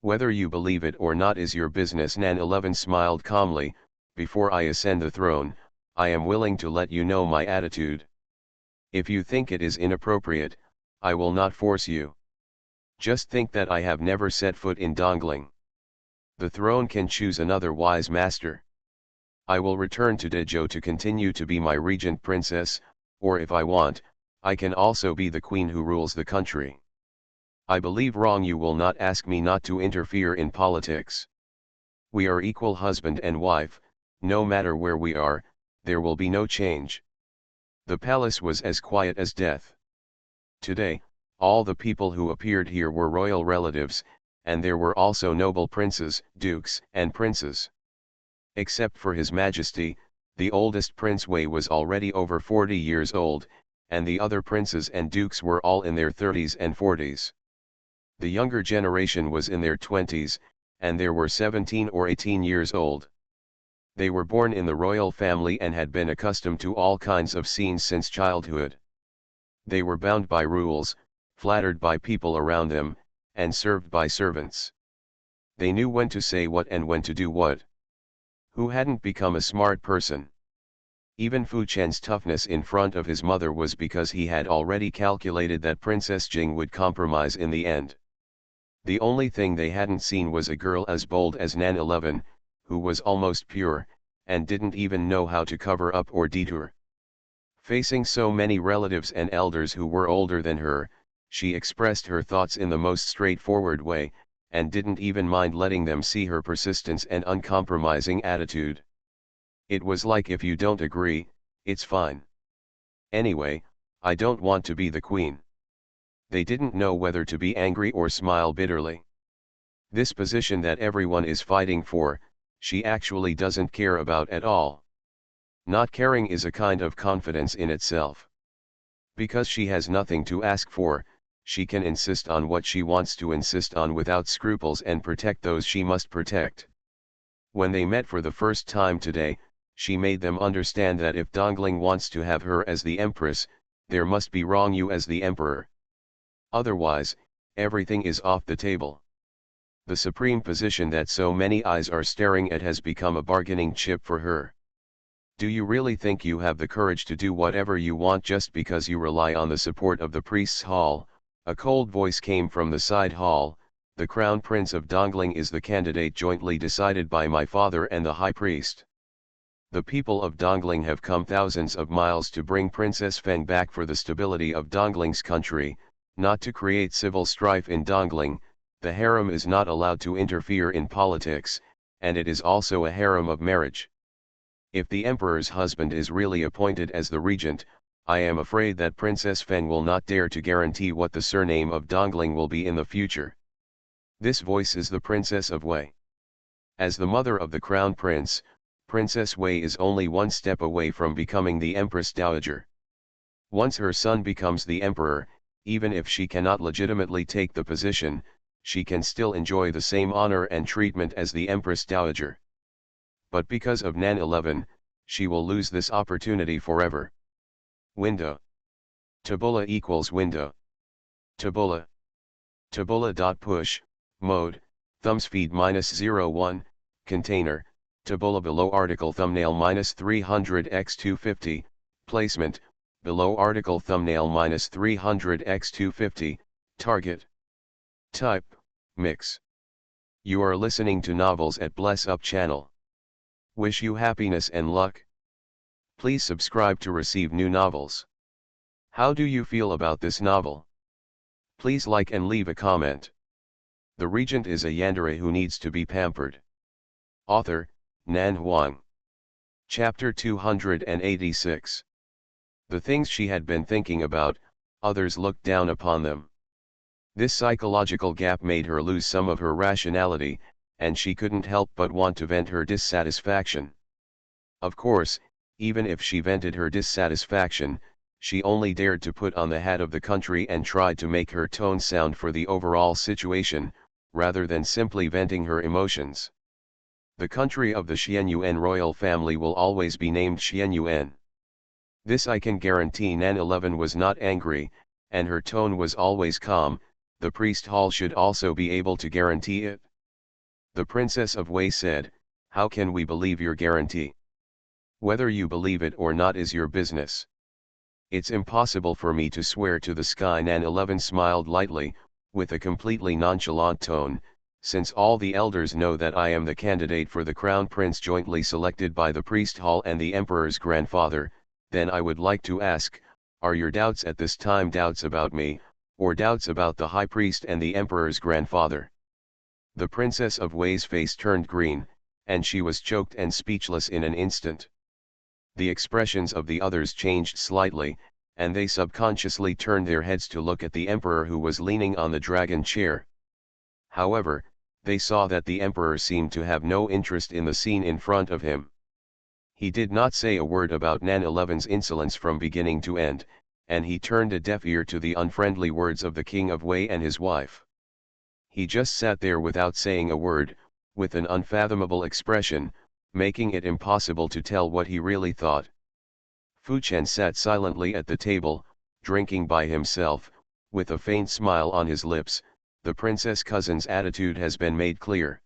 Whether you believe it or not is your business. Nan 11 smiled calmly. Before I ascend the throne, I am willing to let you know my attitude. If you think it is inappropriate, I will not force you. Just think that I have never set foot in Dongling. The throne can choose another wise master. I will return to Dezhou to continue to be my regent princess, or if I want, I can also be the queen who rules the country. I believe wrong you will not ask me not to interfere in politics. We are equal husband and wife, no matter where we are, there will be no change. The palace was as quiet as death. Today, all the people who appeared here were royal relatives, and there were also noble princes, dukes, and princes. Except for His Majesty, the oldest Prince Wei was already over 40 years old, and the other princes and dukes were all in their 30s and 40s. The younger generation was in their 20s, and there were 17 or 18 years old. They were born in the royal family and had been accustomed to all kinds of scenes since childhood. They were bound by rules, flattered by people around them, and served by servants. They knew when to say what and when to do what. Who hadn't become a smart person? Even Fu Chen's toughness in front of his mother was because he had already calculated that Princess Jing would compromise in the end. The only thing they hadn't seen was a girl as bold as Nan 11, who was almost pure, and didn't even know how to cover up or detour. Facing so many relatives and elders who were older than her, she expressed her thoughts in the most straightforward way, and didn't even mind letting them see her persistence and uncompromising attitude. It was like, if you don't agree, it's fine. Anyway, I don't want to be the queen. They didn't know whether to be angry or smile bitterly. This position that everyone is fighting for, she actually doesn't care about at all. Not caring is a kind of confidence in itself. Because she has nothing to ask for, she can insist on what she wants to insist on without scruples and protect those she must protect. When they met for the first time today, she made them understand that if Dongling wants to have her as the empress, there must be Rong Yu as the emperor. Otherwise, everything is off the table. The supreme position that so many eyes are staring at has become a bargaining chip for her. Do you really think you have the courage to do whatever you want just because you rely on the support of the priest's hall? A cold voice came from the side hall. The crown prince of Dongling is the candidate jointly decided by my father and the high priest. The people of Dongling have come thousands of miles to bring Princess Feng back for the stability of Dongling's country, not to create civil strife in Dongling. The harem is not allowed to interfere in politics, and it is also a harem of marriage. If the emperor's husband is really appointed as the regent, I am afraid that Princess Feng will not dare to guarantee what the surname of Dongling will be in the future. This voice is the Princess of Wei. As the mother of the crown prince, Princess Wei is only one step away from becoming the Empress Dowager. Once her son becomes the emperor, even if she cannot legitimately take the position, she can still enjoy the same honor and treatment as the Empress Dowager. But because of Nan 11, she will lose this opportunity forever. Window. Tabula equals window. Tabula. Tabula.push, mode, thumbs feed -01, container, tabula below article thumbnail -300x250, placement, below article thumbnail -300x250, target. Type, mix. You are listening to novels at Bless Up channel. Wish you happiness and luck. Please subscribe to receive new novels. How do you feel about this novel? Please like and leave a comment. The regent is a yandere who needs to be pampered. Author, Nan Huang. Chapter 286. The things she had been thinking about, others looked down upon them. This psychological gap made her lose some of her rationality, and she couldn't help but want to vent her dissatisfaction. Of course, even if she vented her dissatisfaction, she only dared to put on the hat of the country and tried to make her tone sound for the overall situation, rather than simply venting her emotions. The country of the Xianyuan royal family will always be named Xianyuan. This I can guarantee. Nan 11 was not angry, and her tone was always calm. The priest hall should also be able to guarantee it. The Princess of Wei said, "How can we believe your guarantee? Whether you believe it or not is your business. It's impossible for me to swear to the sky." Nan 11 smiled lightly, with a completely nonchalant tone, "Since all the elders know that I am the candidate for the crown prince jointly selected by the priest hall and the emperor's grandfather, then I would like to ask, are your doubts at this time doubts about me, or doubts about the high priest and the emperor's grandfather?" The Princess of Wei's face turned green, and she was choked and speechless in an instant. The expressions of the others changed slightly, and they subconsciously turned their heads to look at the emperor, who was leaning on the dragon chair. However, they saw that the emperor seemed to have no interest in the scene in front of him. He did not say a word about Nan 11's insolence from beginning to end, and he turned a deaf ear to the unfriendly words of the King of Wei and his wife. He just sat there without saying a word, with an unfathomable expression, making it impossible to tell what he really thought. Fu Chen sat silently at the table, drinking by himself, with a faint smile on his lips. The princess cousin's attitude has been made clear.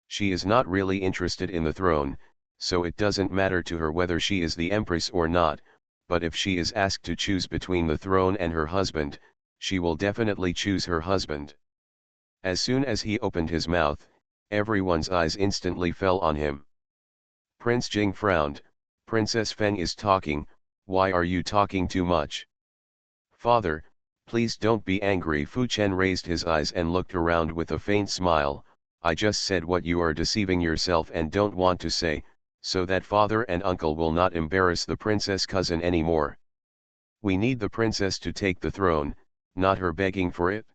She is not really interested in the throne, so it doesn't matter to her whether she is the empress or not, but if she is asked to choose between the throne and her husband, she will definitely choose her husband. As soon as he opened his mouth, everyone's eyes instantly fell on him. Prince Jing frowned. "Princess Feng is talking, why are you talking too much?" "Father, please don't be angry." Fu Chen raised his eyes and looked around with a faint smile. "I just said what you are deceiving yourself and don't want to say, so that father and uncle will not embarrass the princess cousin anymore. We need the princess to take the throne, not her begging for it.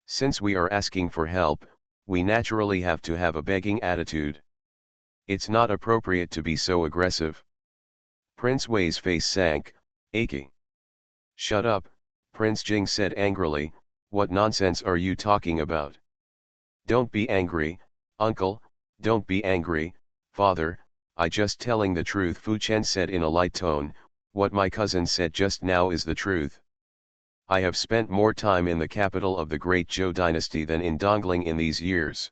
Since we are asking for help, we naturally have to have a begging attitude. It's not appropriate to be so aggressive." Prince Wei's face sank, aching. "Shut up," Prince Jing said angrily, "what nonsense are you talking about?" "Don't be angry, uncle, don't be angry, father, I just telling the truth," Fu Chen said in a light tone. "What my cousin said just now is the truth. I have spent more time in the capital of the great Zhou dynasty than in Dongling in these years.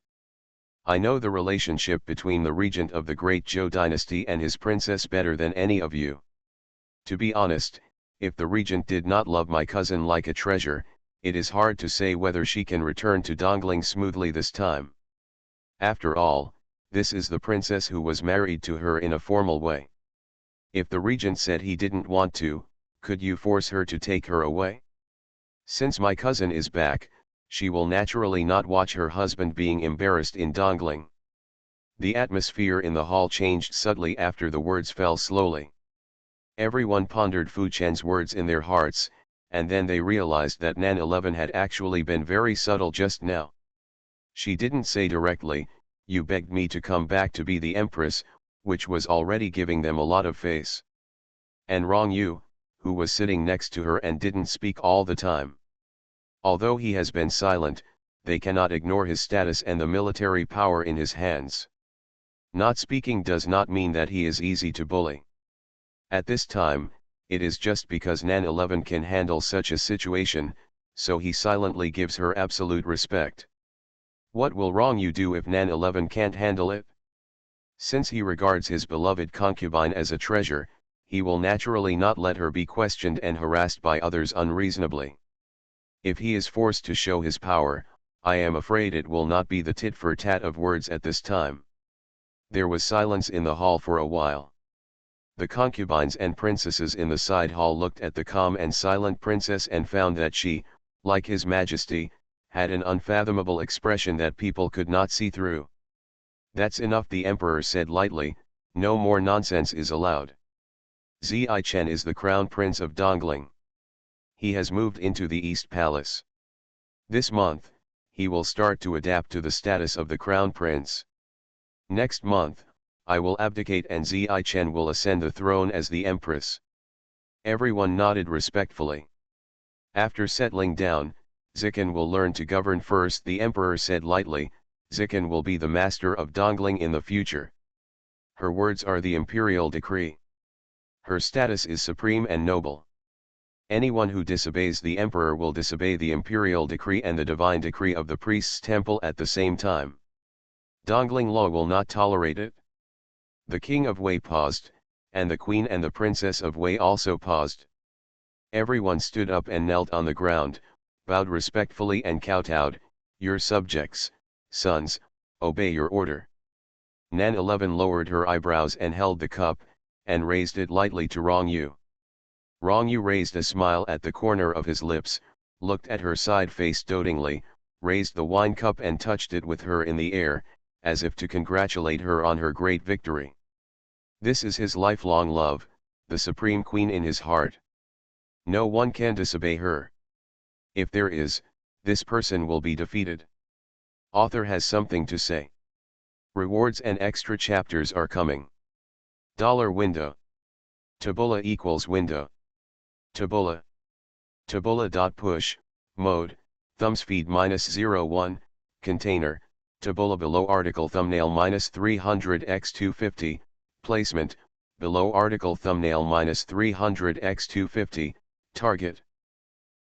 I know the relationship between the regent of the great Zhou dynasty and his princess better than any of you. To be honest, if the regent did not love my cousin like a treasure, it is hard to say whether she can return to Dongling smoothly this time. After all, this is the princess who was married to her in a formal way. If the regent said he didn't want to, could you force her to take her away? Since my cousin is back, she will naturally not watch her husband being embarrassed in Dongling." The atmosphere in the hall changed subtly after the words fell slowly. Everyone pondered Fu Chen's words in their hearts, and then they realized that Nan 11 had actually been very subtle just now. She didn't say directly, "You begged me to come back to be the empress," which was already giving them a lot of face. And Rong Yu, who was sitting next to her and didn't speak all the time. Although he has been silent, they cannot ignore his status and the military power in his hands. Not speaking does not mean that he is easy to bully. At this time, it is just because Nan 11 can handle such a situation, so he silently gives her absolute respect. What will Rong Yu do if Nan 11 can't handle it? Since he regards his beloved concubine as a treasure, he will naturally not let her be questioned and harassed by others unreasonably. If he is forced to show his power, I am afraid it will not be the tit-for-tat of words at this time. There was silence in the hall for a while. The concubines and princesses in the side hall looked at the calm and silent princess and found that she, like His Majesty, had an unfathomable expression that people could not see through. "That's enough," the emperor said lightly, "no more nonsense is allowed. Zi Chen is the crown prince of Dongling. He has moved into the East Palace. This month, he will start to adapt to the status of the crown prince. Next month, I will abdicate and Zi Chen will ascend the throne as the empress." Everyone nodded respectfully. "After settling down, Zikan will learn to govern first," the emperor said lightly. "Zikan will be the master of Dongling in the future. Her words are the imperial decree." Her status is supreme and noble. Anyone who disobeys the emperor will disobey the imperial decree and the divine decree of the priest's temple at the same time. Dongling law will not tolerate it. The king of Wei paused, and the queen and the princess of Wei also paused. Everyone stood up and knelt on the ground, bowed respectfully and kowtowed. Your subjects, sons, obey your order. Nan 11 lowered her eyebrows and held the cup, and raised it lightly to Rong Yu. Rong Yu raised a smile at the corner of his lips, looked at her side face dotingly, raised the wine cup and touched it with her in the air, as if to congratulate her on her great victory. This is his lifelong love, the supreme queen in his heart. No one can disobey her. If there is, this person will be defeated. Author has something to say. Rewards and extra chapters are coming. $window. Taboola equals window. Taboola. Taboola.push, mode, thumbs feed -01, container, Taboola below article thumbnail -300x250, placement, below article thumbnail -300x250, target.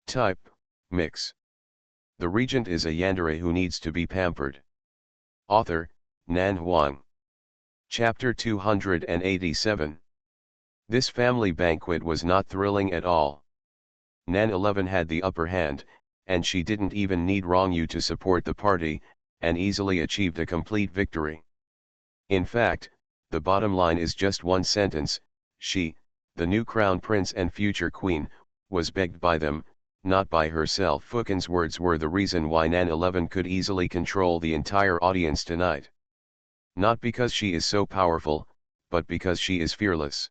Type, mix. The regent is a yandere who needs to be pampered. Author, Nan Huang. Chapter 287. This family banquet was not thrilling at all. Nan 11 had the upper hand, and she didn't even need Rong Yu to support the party, and easily achieved a complete victory. In fact, the bottom line is just one sentence: she, the new crown prince and future queen, was begged by them, not by herself. Fukin's words were the reason why Nan 11 could easily control the entire audience tonight. Not because she is so powerful, but because she is fearless.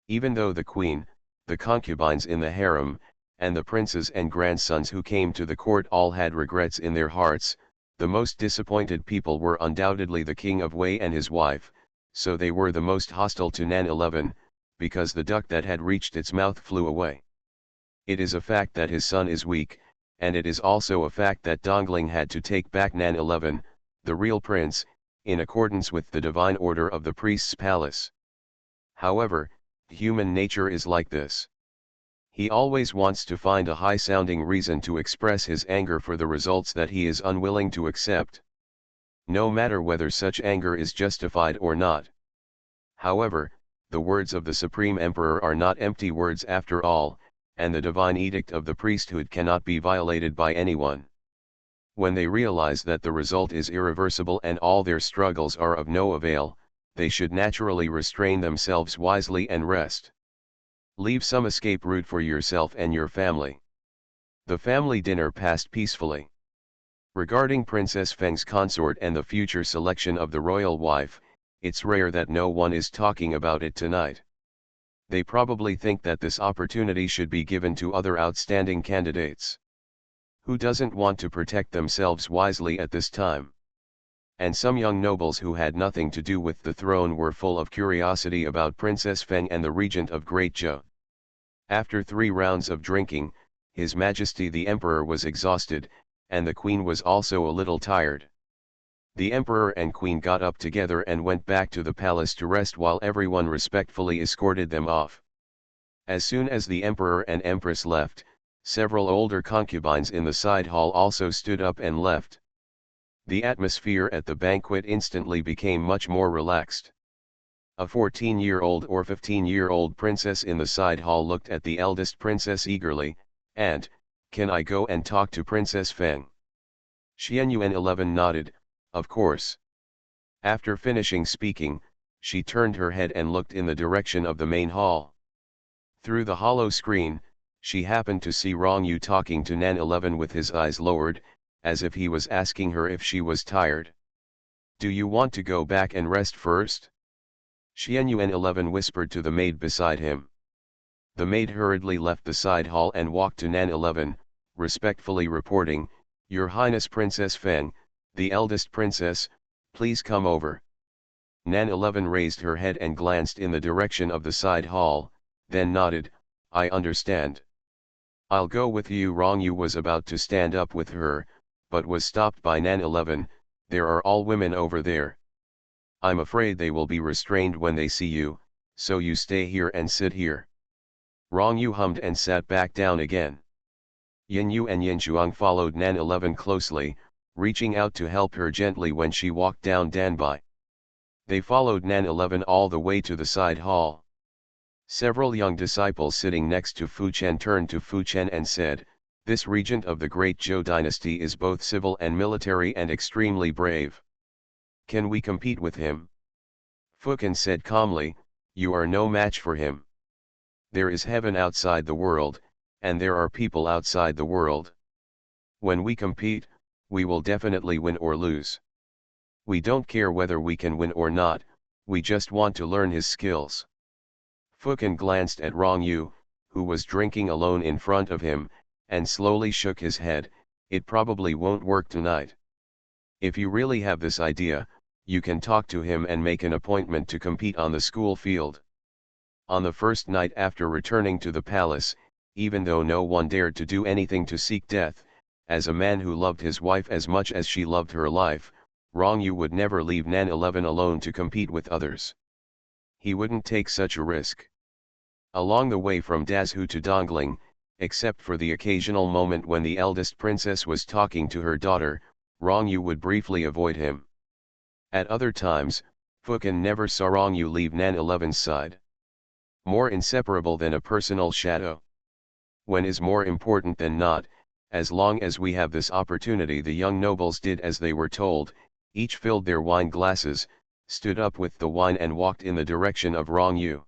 Even though the queen, the concubines in the harem, and the princes and grandsons who came to the court all had regrets in their hearts, the most disappointed people were undoubtedly the king of Wei and his wife, so they were the most hostile to Nan 11, because the duck that had reached its mouth flew away. It is a fact that his son is weak, and it is also a fact that Dongling had to take back Nan 11, the real prince, in accordance with the divine order of the priest's palace. However, human nature is like this. He always wants to find a high-sounding reason to express his anger for the results that he is unwilling to accept, no matter whether such anger is justified or not. However, the words of the Supreme Emperor are not empty words after all, and the divine edict of the priesthood cannot be violated by anyone. When they realize that the result is irreversible and all their struggles are of no avail, they should naturally restrain themselves wisely and rest. Leave some escape route for yourself and your family. The family dinner passed peacefully. Regarding Princess Feng's consort and the future selection of the royal wife, it's rare that no one is talking about it tonight. They probably think that this opportunity should be given to other outstanding candidates. Who doesn't want to protect themselves wisely at this time? And some young nobles who had nothing to do with the throne were full of curiosity about Princess Feng and the regent of Great Zhou. After 3 rounds of drinking, His Majesty the Emperor was exhausted, and the Queen was also a little tired. The Emperor and Queen got up together and went back to the palace to rest while everyone respectfully escorted them off. As soon as the Emperor and Empress left, several older concubines in the side hall also stood up and left. The atmosphere at the banquet instantly became much more relaxed. A 14-year-old or 15-year-old princess in the side hall looked at the eldest princess eagerly, and, "Can I go and talk to Princess Feng?" Xianyuan 11 nodded, "Of course." After finishing speaking, she turned her head and looked in the direction of the main hall. Through the hollow screen, she happened to see Rong Yu talking to Nan 11 with his eyes lowered, as if he was asking her if she was tired. "Do you want to go back and rest first?" Xianyuan 11 whispered to the maid beside him. The maid hurriedly left the side hall and walked to Nan 11, respectfully reporting, "Your Highness Princess Feng, the eldest princess, please come over." Nan 11 raised her head and glanced in the direction of the side hall, then nodded, "I understand. I'll go with you." Rong Yu was about to stand up with her, but was stopped by Nan 11, "There are all women over there. I'm afraid they will be restrained when they see you, So you stay here and sit here. Rong Yu hummed and sat back down again. Yin Yu and Yin Shuang followed Nan 11 closely, reaching out to help her gently when she walked down Danbai. They followed Nan 11 all the way to the side hall. Several young disciples sitting next to Fu Chen turned to Fu Chen and said, "This regent of the great Zhou dynasty is both civil and military and extremely brave. Can we compete with him?" Fu Chen said calmly, "You are no match for him. There is heaven outside the world, and there are people outside the world. When we compete, we will definitely win or lose. We don't care whether we can win or not, we just want to learn his skills." Fu Chen glanced at Rong Yu, who was drinking alone in front of him, and slowly shook his head. "It probably won't work tonight. If you really have this idea, you can talk to him and make an appointment to compete on the school field." On the first night after returning to the palace, even though no one dared to do anything to seek death, as a man who loved his wife as much as she loved her life, Rong Yu would never leave Nan 11 alone to compete with others. He wouldn't take such a risk. Along the way from Dazhu to Dongling, except for the occasional moment when the eldest princess was talking to her daughter, Rong Yu would briefly avoid him. At other times, Fu Chen never saw Rong Yu leave Nan 11's side. More inseparable than a personal shadow. When is more important than not, as long as we have this opportunity. The young nobles did as they were told, each filled their wine glasses, stood up with the wine and walked in the direction of Rong Yu.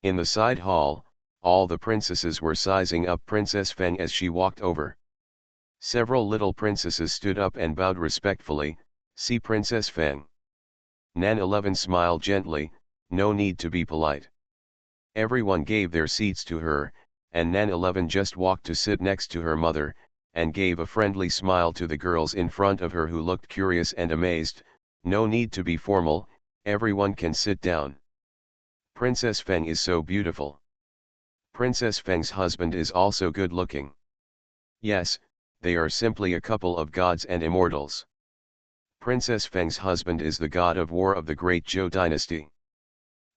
In the side hall, all the princesses were sizing up Princess Feng as she walked over. Several little princesses stood up and bowed respectfully, "See Princess Feng." Nan 11 smiled gently, "No need to be polite." Everyone gave their seats to her, and Nan 11 just walked to sit next to her mother, and gave a friendly smile to the girls in front of her who looked curious and amazed. "No need to be formal, everyone can sit down. Princess Feng is so beautiful. Princess Feng's husband is also good looking. Yes, they are simply a couple of gods and immortals. Princess Feng's husband is the god of war of the great Zhou dynasty."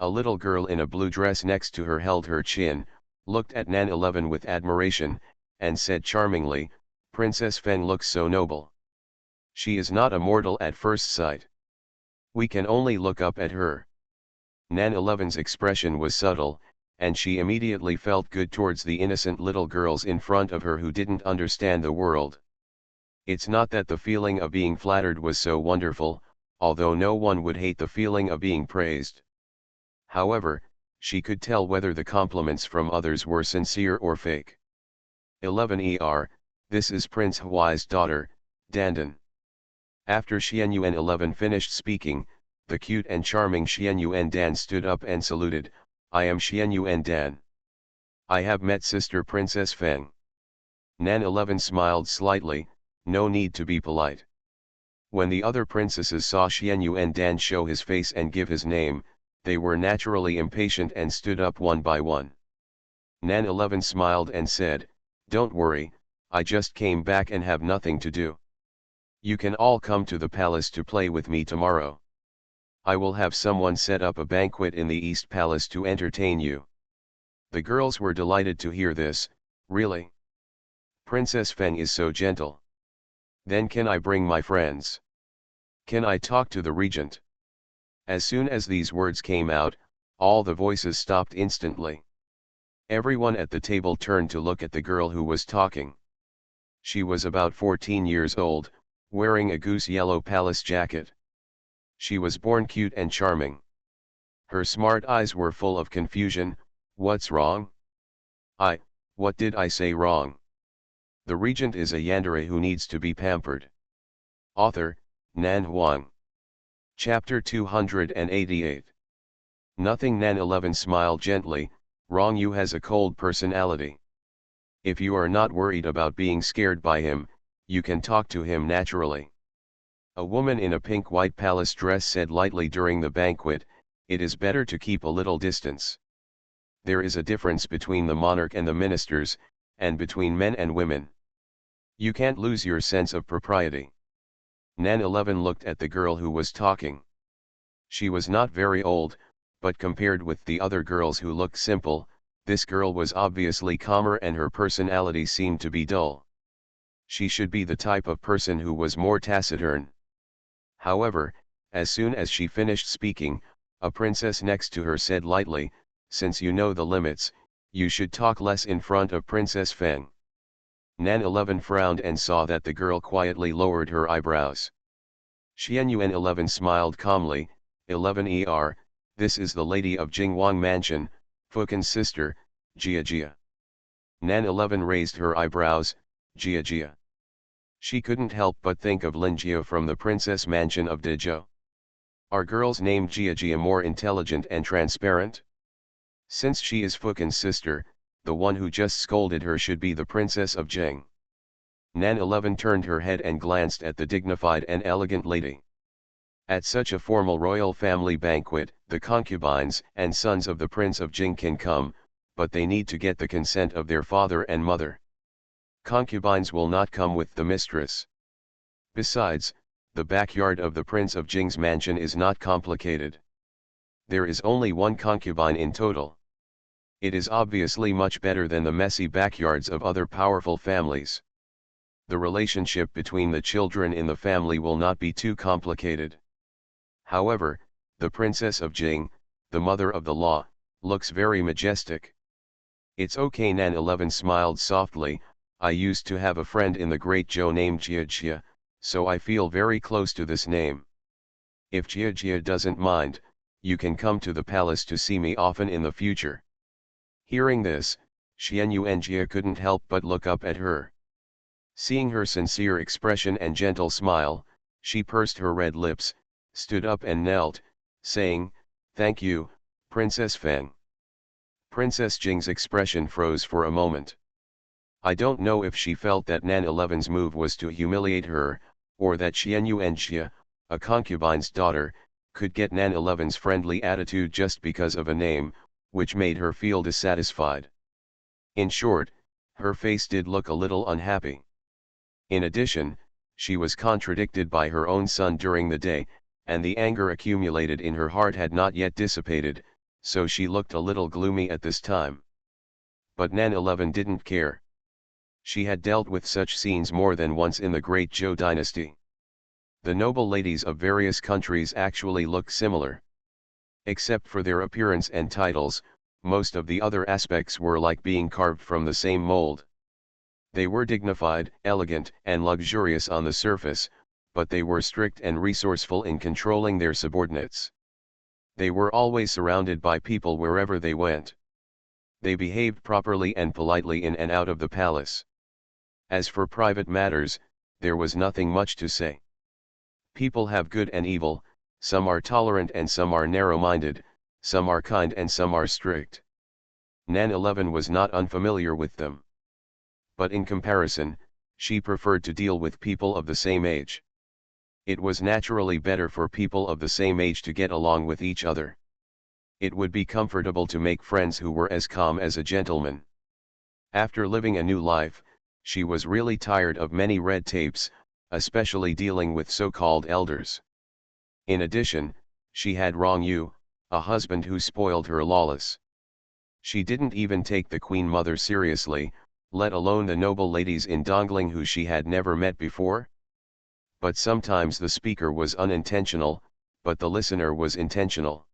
A little girl in a blue dress next to her held her chin, looked at Nan 11 with admiration, and said charmingly, "Princess Feng looks so noble. She is not a mortal at first sight. We can only look up at her." Nan 11's expression was subtle, and she immediately felt good towards the innocent little girls in front of her who didn't understand the world. It's not that the feeling of being flattered was so wonderful, although no one would hate the feeling of being praised. However, she could tell whether the compliments from others were sincere or fake. 11 This is Prince Huai's daughter, Dandan. After Xianyuan 11 finished speaking, the cute and charming Xianyuan Dan stood up and saluted, "I am Xianyuan Dan. I have met Sister Princess Feng." Nan 11 smiled slightly, "No need to be polite." When the other princesses saw Xianyuan Dan show his face and give his name, they were naturally impatient and stood up one by one. Nan 11 smiled and said, "Don't worry, I just came back and have nothing to do. You can all come to the palace to play with me tomorrow. I will have someone set up a banquet in the East Palace to entertain you." The girls were delighted to hear this. "Really? Princess Feng is so gentle. Then can I bring my friends? Can I talk to the regent?" As soon as these words came out, all the voices stopped instantly. Everyone at the table turned to look at the girl who was talking. She was about 14 years old, wearing a goose yellow palace jacket. She was born cute and charming. Her smart eyes were full of confusion. "What's wrong? What did I say wrong? The regent is a yandere who needs to be pampered." Author, Nan Huang. Chapter 288. Nothing. Nan 11 smiled gently, "Rong Yu has a cold personality. If you are not worried about being scared by him, you can talk to him naturally." A woman in a pink-white palace dress said lightly during the banquet, "It is better to keep a little distance. There is a difference between the monarch and the ministers, and between men and women. You can't lose your sense of propriety." Nan 11 looked at the girl who was talking. She was not very old, but compared with the other girls who looked simple, this girl was obviously calmer and her personality seemed to be dull. She should be the type of person who was more taciturn. However, as soon as she finished speaking, a princess next to her said lightly, "Since you know the limits, you should talk less in front of Princess Feng." Nan 11 frowned and saw that the girl quietly lowered her eyebrows. Xianyuan 11 smiled calmly, 11 this is the lady of Jingwang Mansion, Fukin's sister, Jia Jia. Nan 11 raised her eyebrows, Jia Jia. She couldn't help but think of Lin Jia from the princess mansion of Dezhou. Are girls named Jia Jia more intelligent and transparent? Since she is Fukin's sister, the one who just scolded her should be the princess of Jing. Nan 11 turned her head and glanced at the dignified and elegant lady. At such a formal royal family banquet, the concubines and sons of the Prince of Jing can come, but they need to get the consent of their father and mother. Concubines will not come with the mistress. Besides, the backyard of the Prince of Jing's mansion is not complicated. There is only one concubine in total. It is obviously much better than the messy backyards of other powerful families. The relationship between the children in the family will not be too complicated. However, the Princess of Jing, the mother of the law, looks very majestic. It's okay, Nan 11 smiled softly. I used to have a friend in the Great Zhou named Jia Jia, so I feel very close to this name. If Jia Jia doesn't mind, you can come to the palace to see me often in the future. Hearing this, Xianyuan Jia couldn't help but look up at her. Seeing her sincere expression and gentle smile, she pursed her red lips, stood up and knelt, saying, "Thank you, Princess Feng." Princess Jing's expression froze for a moment. I don't know if she felt that Nan 11's move was to humiliate her, or that Xianyuan Jia, a concubine's daughter, could get Nan 11's friendly attitude just because of a name, which made her feel dissatisfied. In short, her face did look a little unhappy. In addition, she was contradicted by her own son during the day, and the anger accumulated in her heart had not yet dissipated, so she looked a little gloomy at this time. But Nan 11 didn't care. She had dealt with such scenes more than once in the Great Zhou dynasty. The noble ladies of various countries actually look similar. Except for their appearance and titles, most of the other aspects were like being carved from the same mold. They were dignified, elegant, and luxurious on the surface, but they were strict and resourceful in controlling their subordinates. They were always surrounded by people wherever they went. They behaved properly and politely in and out of the palace. As for private matters, there was nothing much to say. People have good and evil, some are tolerant and some are narrow-minded, some are kind and some are strict. Nan 11 was not unfamiliar with them. But in comparison, she preferred to deal with people of the same age. It was naturally better for people of the same age to get along with each other. It would be comfortable to make friends who were as calm as a gentleman. After living a new life, she was really tired of many red tapes, especially dealing with so-called elders. In addition, she had Rong Yu, a husband who spoiled her lawless. She didn't even take the Queen Mother seriously, let alone the noble ladies in Dongling who she had never met before. But sometimes the speaker was unintentional, but the listener was intentional.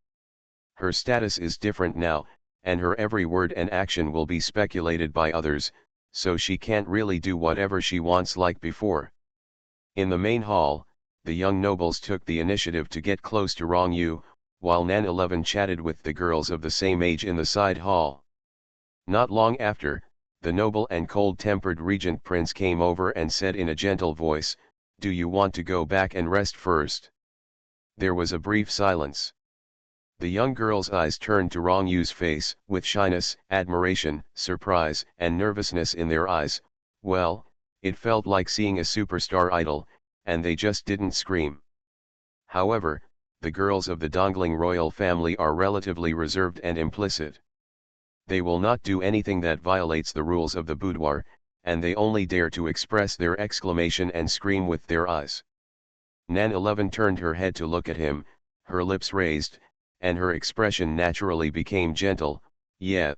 Her status is different now, and her every word and action will be speculated by others, so she can't really do whatever she wants like before. In the main hall, the young nobles took the initiative to get close to Rong Yu, while Nan 11 chatted with the girls of the same age in the side hall. Not long after, the noble and cold-tempered regent prince came over and said in a gentle voice, "Do you want to go back and rest first?" There was a brief silence. The young girl's eyes turned to Rong Yu's face, with shyness, admiration, surprise, and nervousness in their eyes. Well, it felt like seeing a superstar idol, and they just didn't scream. However, the girls of the Dongling royal family are relatively reserved and implicit. They will not do anything that violates the rules of the boudoir, and they only dare to express their exclamation and scream with their eyes. Nan 11 turned her head to look at him, her lips raised, and her expression naturally became gentle. "Yeah."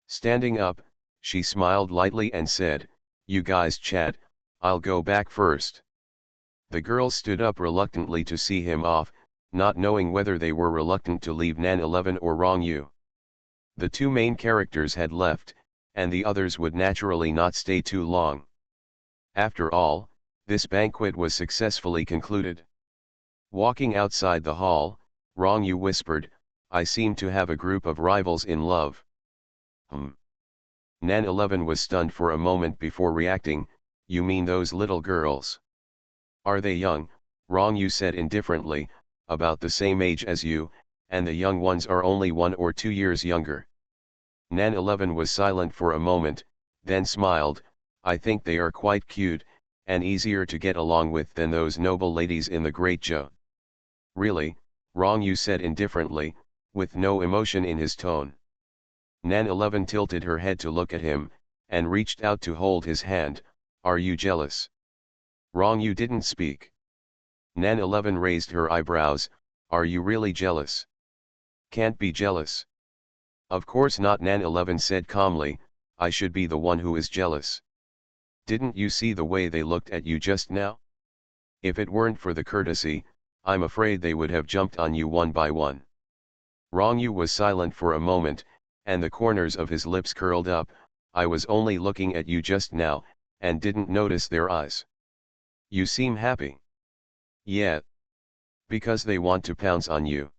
Standing up, she smiled lightly and said, "You guys chat, I'll go back first." The girls stood up reluctantly to see him off, not knowing whether they were reluctant to leave Nan 11 or Rong Yu. The two main characters had left, and the others would naturally not stay too long. After all, this banquet was successfully concluded. Walking outside the hall, Rong Yu whispered, "I seem to have a group of rivals in love." Nan 11 was stunned for a moment before reacting. "You mean those little girls? Are they young?" Rong Yu said indifferently, "About the same age as you, and the young ones are only 1 or 2 years younger." Nan 11 was silent for a moment, then smiled, "I think they are quite cute, and easier to get along with than those noble ladies in the Great Zhou." "Really?" Rong Yu said indifferently, with no emotion in his tone. Nan 11 tilted her head to look at him, and reached out to hold his hand. "Are you jealous?" Rong Yu didn't speak. Nan 11 raised her eyebrows. "Are you really jealous?" "Can't be jealous." "Of course not," Nan 11 said calmly, "I should be the one who is jealous. Didn't you see the way they looked at you just now? If it weren't for the courtesy, I'm afraid they would have jumped on you one by one." Rong Yu was silent for a moment, and the corners of his lips curled up. "I was only looking at you just now, and didn't notice their eyes." "You seem happy." "Yeah. Because they want to pounce on you."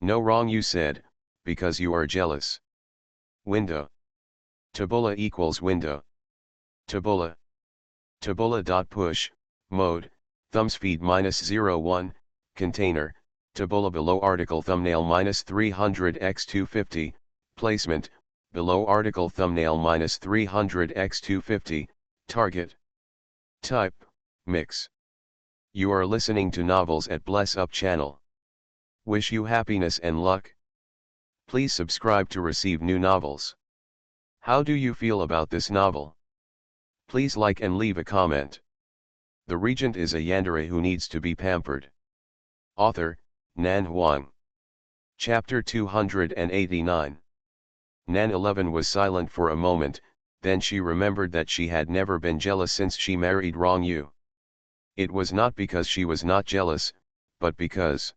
"No," Rong Yu said, "because you are jealous." Window. Taboola equals window. Taboola. Taboola.push, mode, thumbs feed -01, container, Taboola below article thumbnail -300x250, placement, below article thumbnail -300x250, target. Type, mix. You are listening to novels at Bless Up channel. Wish you happiness and luck. Please subscribe to receive new novels. How do you feel about this novel? Please like and leave a comment. The regent is a yandere who needs to be pampered. Author, Nan Huang. Chapter 289. Nan 11 was silent for a moment, then she remembered that she had never been jealous since she married Rong Yu. It was not because she was not jealous, but because...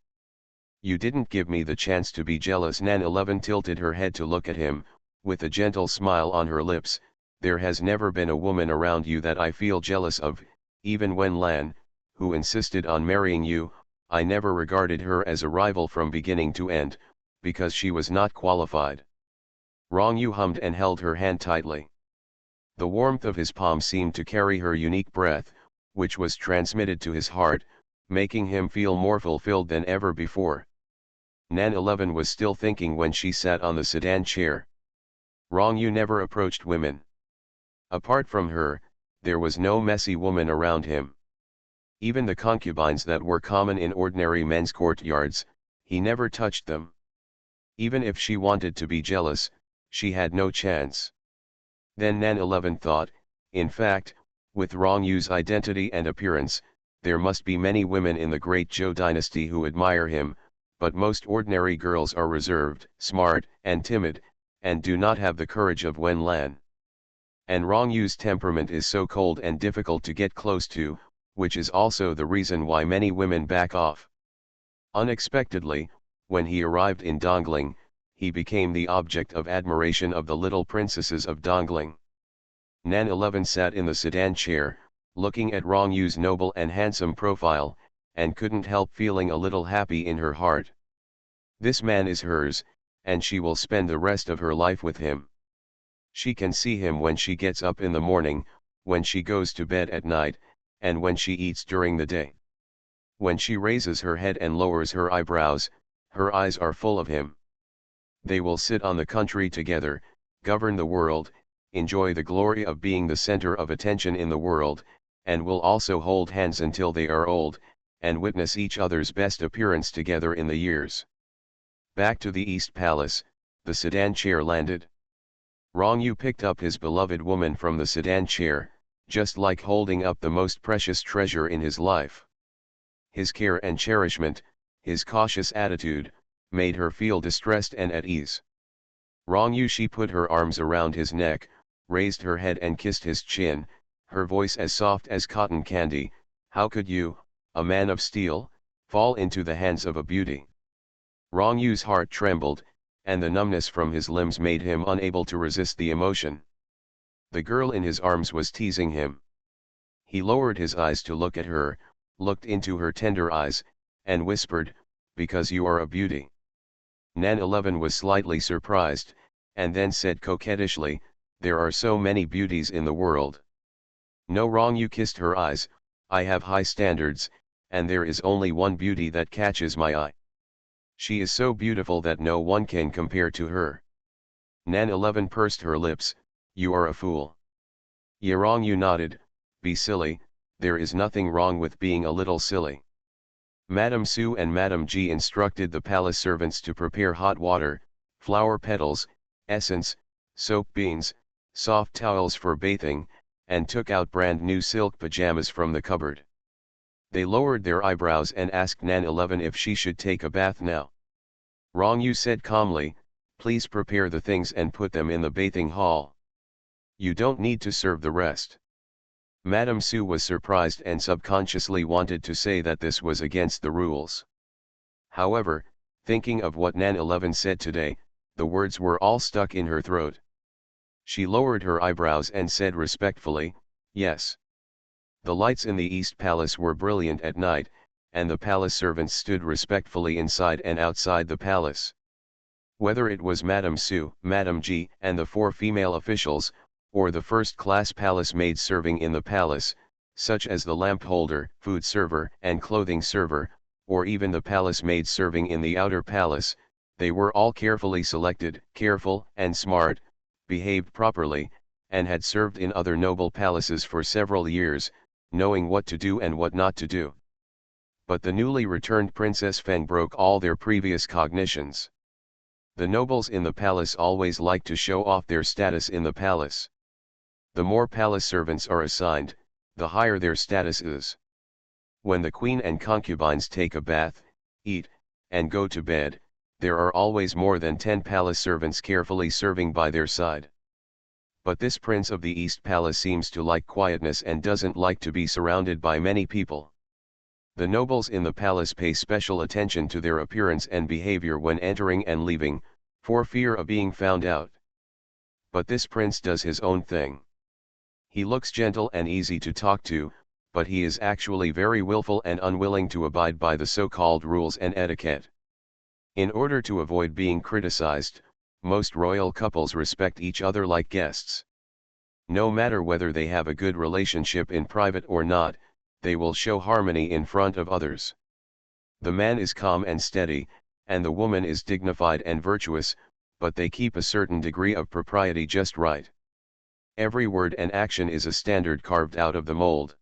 "You didn't give me the chance to be jealous." Nan 11 tilted her head to look at him, with a gentle smile on her lips. "There has never been a woman around you that I feel jealous of, even when Lan, who insisted on marrying you, I never regarded her as a rival from beginning to end, because she was not qualified." Rong Yu hummed and held her hand tightly. The warmth of his palm seemed to carry her unique breath, which was transmitted to his heart, making him feel more fulfilled than ever before. Nan 11 was still thinking when she sat on the sedan chair. Rong Yu never approached women. Apart from her, there was no messy woman around him. Even the concubines that were common in ordinary men's courtyards, he never touched them. Even if she wanted to be jealous, she had no chance. Then Nan 11 thought, in fact, with Rong Yu's identity and appearance, there must be many women in the Great Zhou dynasty who admire him, but most ordinary girls are reserved, smart, and timid, and do not have the courage of Wen Lan. And Rong Yu's temperament is so cold and difficult to get close to, which is also the reason why many women back off. Unexpectedly, when he arrived in Dongling, he became the object of admiration of the little princesses of Dongling. Nan 11 sat in the sedan chair, looking at Rong Yu's noble and handsome profile, and couldn't help feeling a little happy in her heart. This man is hers, and she will spend the rest of her life with him. She can see him when she gets up in the morning, when she goes to bed at night, and when she eats during the day. When she raises her head and lowers her eyebrows, her eyes are full of him. They will sit on the country together, govern the world, enjoy the glory of being the center of attention in the world, and will also hold hands until they are old, and witness each other's best appearance together in the years. Back to the East Palace, the sedan chair landed. Rong Yu picked up his beloved woman from the sedan chair, just like holding up the most precious treasure in his life. His care and cherishment, his cautious attitude, made her feel distressed and at ease. Wrong you, she put her arms around his neck, raised her head and kissed his chin, her voice as soft as cotton candy. How could you, a man of steel, fall into the hands of a beauty? Wrong Yu's heart trembled, and the numbness from his limbs made him unable to resist the emotion. The girl in his arms was teasing him. He lowered his eyes to look at her, looked into her tender eyes, and whispered, "Because you are a beauty." Nan 11 was slightly surprised, and then said coquettishly, "There are so many beauties in the world." "No, Wrong you kissed her eyes, I have high standards, and there is only one beauty that catches my eye. She is so beautiful that no one can compare to her." Nan 11 pursed her lips, "You are a fool." Wrong you nodded, "Be silly, there is nothing wrong with being a little silly." Madame Su and Madame G instructed the palace servants to prepare hot water, flower petals, essence, soap beans, soft towels for bathing, and took out brand new silk pajamas from the cupboard. They lowered their eyebrows and asked Nan 11 if she should take a bath now. Wrong you said calmly, "Please prepare the things and put them in the bathing hall. You don't need to serve the rest." Madame Su was surprised and subconsciously wanted to say that this was against the rules. However, thinking of what Nan 11 said today, the words were all stuck in her throat. She lowered her eyebrows and said respectfully, "Yes." The lights in the East Palace were brilliant at night, and the palace servants stood respectfully inside and outside the palace. Whether it was Madame Su, Madame G, and the 4 female officials, or the first-class palace maids serving in the palace, such as the lamp holder, food server, and clothing server, or even the palace maids serving in the outer palace, they were all carefully selected, careful and smart, behaved properly, and had served in other noble palaces for several years, knowing what to do and what not to do. But the newly returned Princess Feng broke all their previous cognitions. The nobles in the palace always like to show off their status in the palace. The more palace servants are assigned, the higher their status is. When the queen and concubines take a bath, eat, and go to bed, there are always more than 10 palace servants carefully serving by their side. But this prince of the East Palace seems to like quietness and doesn't like to be surrounded by many people. The nobles in the palace pay special attention to their appearance and behavior when entering and leaving, for fear of being found out. But this prince does his own thing. He looks gentle and easy to talk to, but he is actually very willful and unwilling to abide by the so-called rules and etiquette. In order to avoid being criticized, most royal couples respect each other like guests. No matter whether they have a good relationship in private or not, they will show harmony in front of others. The man is calm and steady, and the woman is dignified and virtuous, but they keep a certain degree of propriety just right. Every word and action is a standard carved out of the mold.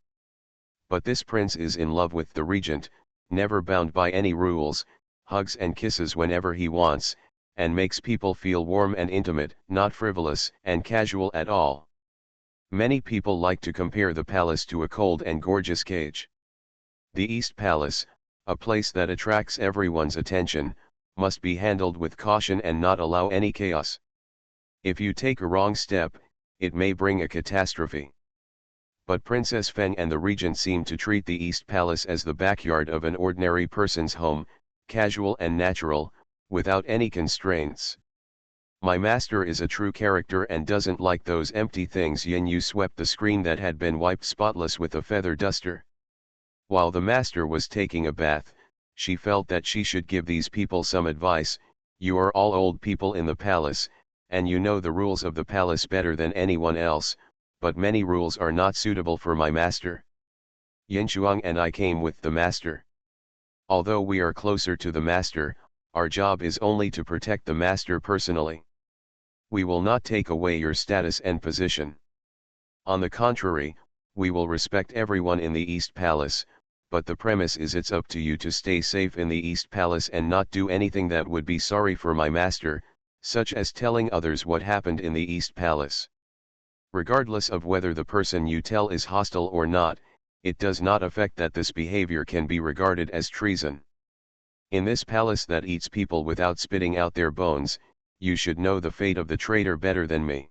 But this prince is in love with the regent, never bound by any rules, hugs and kisses whenever he wants, and makes people feel warm and intimate, not frivolous and casual at all. Many people like to compare the palace to a cold and gorgeous cage. The East Palace, a place that attracts everyone's attention, must be handled with caution and not allow any chaos. If you take a wrong step, it may bring a catastrophe. But Princess Feng and the regent seem to treat the East Palace as the backyard of an ordinary person's home, casual and natural, without any constraints. My master is a true character and doesn't like those empty things. Yin Yu swept the screen that had been wiped spotless with a feather duster. While the master was taking a bath, she felt that she should give these people some advice. You are all old people in the palace, and you know the rules of the palace better than anyone else, but many rules are not suitable for my master. Yin Shuang and I came with the master. Although we are closer to the master, our job is only to protect the master personally. We will not take away your status and position. On the contrary, we will respect everyone in the East Palace, but the premise is it's up to you to stay safe in the East Palace and not do anything that would be sorry for my master, such as telling others what happened in the East Palace. Regardless of whether the person you tell is hostile or not, it does not affect that this behavior can be regarded as treason. In this palace that eats people without spitting out their bones, you should know the fate of the traitor better than me.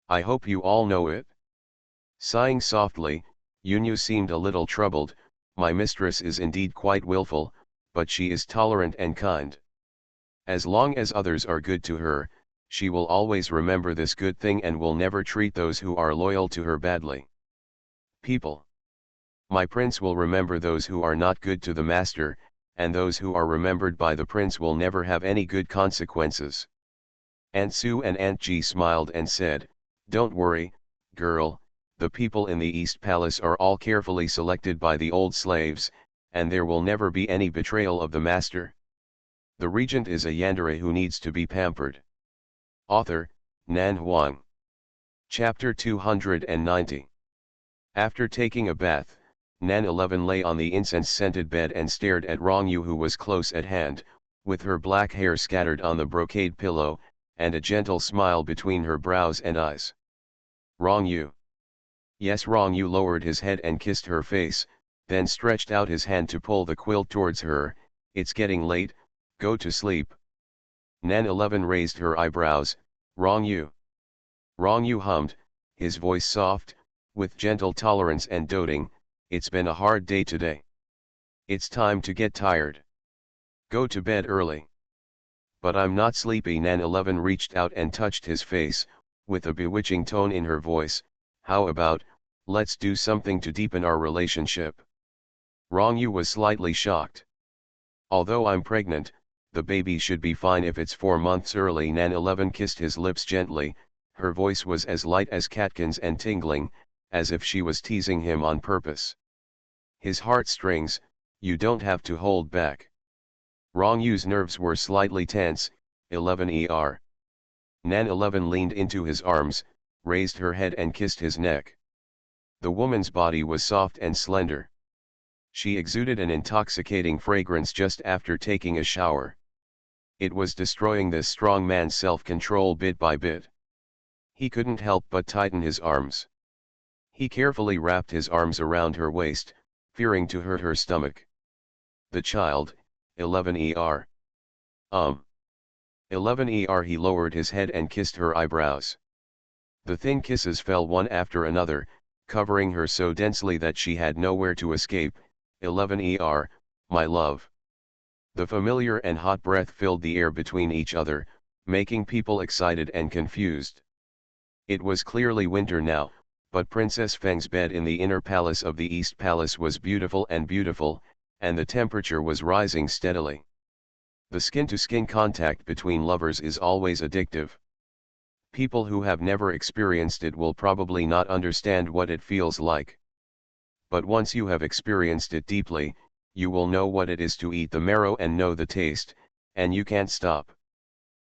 I hope you all know it." Sighing softly, Yunyu seemed a little troubled. "My mistress is indeed quite willful, but she is tolerant and kind. As long as others are good to her, she will always remember this good thing and will never treat those who are loyal to her badly. People. My prince will remember those who are not good to the master, and those who are remembered by the prince will never have any good consequences." Aunt Sue and Aunt G smiled and said, "Don't worry, girl, the people in the East Palace are all carefully selected by the old slaves, and there will never be any betrayal of the master. The regent is a yandere who needs to be pampered." Author, Nan Huang. Chapter 290. After taking a bath, Nan 11 lay on the incense-scented bed and stared at Rongyu, who was close at hand, with her black hair scattered on the brocade pillow, and a gentle smile between her brows and eyes. "Rongyu." Yes. Rongyu lowered his head and kissed her face, then stretched out his hand to pull the quilt towards her. "It's getting late, go to sleep." Nan 11 raised her eyebrows. "Rongyu." Rongyu hummed, his voice soft, with gentle tolerance and doting. "It's been a hard day today. It's time to get tired. Go to bed early." "But I'm not sleepy." Nan 11 reached out and touched his face, with a bewitching tone in her voice. "How about, let's do something to deepen our relationship?" Rongyu was slightly shocked. "Although I'm pregnant, the baby should be fine if it's 4 months early." Nan 11 kissed his lips gently. Her voice was as light as catkins and tingling, as if she was teasing him on purpose. "His heartstrings, you don't have to hold back." Rongyu's nerves were slightly tense. 11 Nan 11 leaned into his arms, raised her head and kissed his neck. The woman's body was soft and slender. She exuded an intoxicating fragrance just after taking a shower. It was destroying this strong man's self-control bit by bit. He couldn't help but tighten his arms. He carefully wrapped his arms around her waist, fearing to hurt her stomach. "The child, 11 11 He lowered his head and kissed her eyebrows. The thin kisses fell one after another, covering her so densely that she had nowhere to escape. 11 my love." The familiar and hot breath filled the air between each other, making people excited and confused. It was clearly winter now, but Princess Feng's bed in the inner palace of the East Palace was beautiful, and the temperature was rising steadily. The skin-to-skin contact between lovers is always addictive. People who have never experienced it will probably not understand what it feels like. But once you have experienced it deeply, you will know what it is to eat the marrow and know the taste, and you can't stop.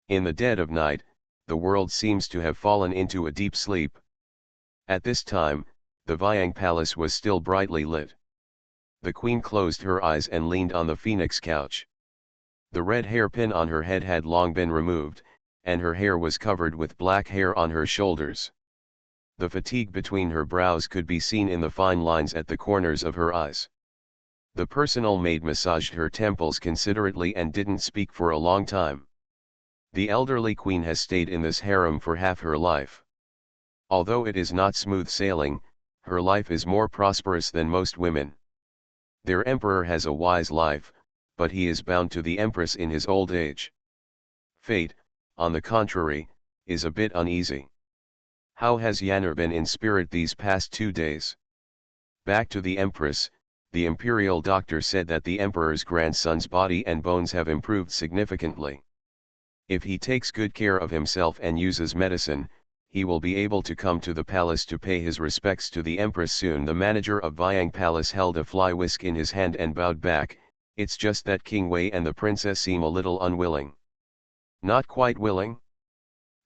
In the dead of night, the world seems to have fallen into a deep sleep. At this time, the Vyang Palace was still brightly lit. The queen closed her eyes and leaned on the phoenix couch. The red hairpin on her head had long been removed, and her hair was covered with black hair on her shoulders. The fatigue between her brows could be seen in the fine lines at the corners of her eyes. The personal maid massaged her temples considerately and didn't speak for a long time. The elderly queen has stayed in this harem for half her life. Although it is not smooth sailing, her life is more prosperous than most women. Their emperor has a wise life, but he is bound to the empress in his old age. Fate, on the contrary, is a bit uneasy. How has Yanner been in spirit these past 2 days? Back to the empress. The imperial doctor said that the emperor's grandson's body and bones have improved significantly. If he takes good care of himself and uses medicine, he will be able to come to the palace to pay his respects to the empress soon. The manager of Vyang Palace held a fly whisk in his hand and bowed back. It's just that King Wei and the princess seem a little unwilling. Not quite willing?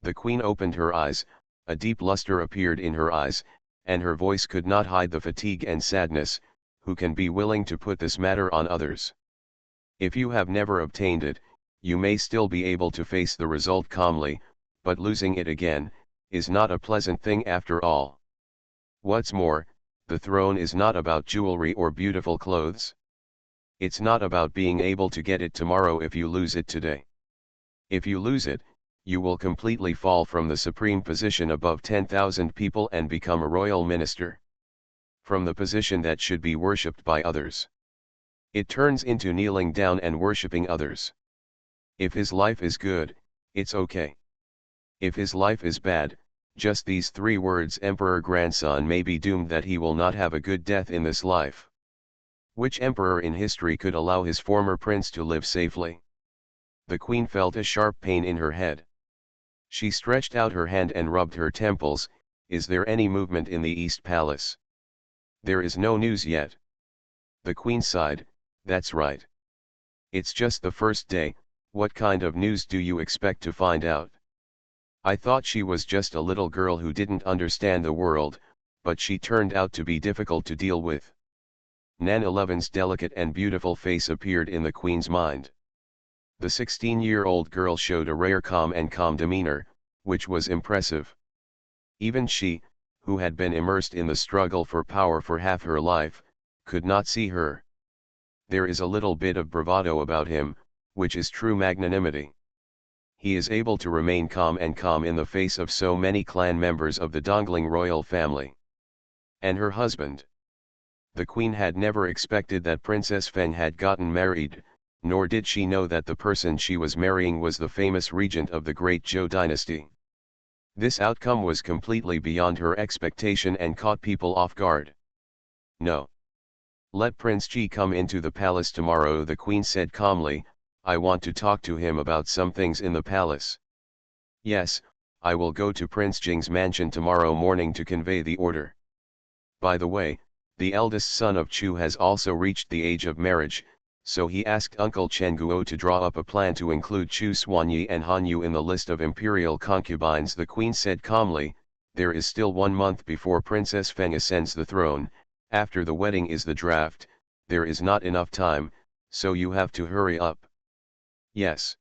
The queen opened her eyes, a deep luster appeared in her eyes, and her voice could not hide the fatigue and sadness. Who can be willing to put this matter on others? If you have never obtained it, you may still be able to face the result calmly, but losing it again is not a pleasant thing after all. What's more, the throne is not about jewelry or beautiful clothes. It's not about being able to get it tomorrow if you lose it today. If you lose it, you will completely fall from the supreme position above 10,000 people and become a royal minister. From the position that should be worshipped by others, it turns into kneeling down and worshipping others. If his life is good, it's okay. If his life is bad, just these 3 words: emperor grandson, may be doomed that he will not have a good death in this life. Which emperor in history could allow his former prince to live safely? The queen felt a sharp pain in her head. She stretched out her hand and rubbed her temples. Is there any movement in the East Palace? There is no news yet. The queen sighed. That's right. It's just the first day. What kind of news do you expect to find out? I thought she was just a little girl who didn't understand the world, but she turned out to be difficult to deal with. Nan 11's delicate and beautiful face appeared in the queen's mind. The 16-year-old girl showed a rare calm demeanor, which was impressive. Even she, who had been immersed in the struggle for power for half her life, could not see her. There is a little bit of bravado about him, which is true magnanimity. He is able to remain calm in the face of so many clan members of the Dongling royal family. And her husband. The queen had never expected that Princess Feng had gotten married, nor did she know that the person she was marrying was the famous regent of the great Zhou dynasty. This outcome was completely beyond her expectation and caught people off guard. No. Let Prince Ji come into the palace tomorrow, the queen said calmly. I want to talk to him about some things in the palace. Yes, I will go to Prince Jing's mansion tomorrow morning to convey the order. By the way, the eldest son of Chu has also reached the age of marriage, so he asked Uncle Chen Guo to draw up a plan to include Chu Xuanyi and Han Yu in the list of imperial concubines. The queen said calmly, there is still 1 month before Princess Feng ascends the throne. After the wedding is the draft. There is not enough time, so you have to hurry up. Yes.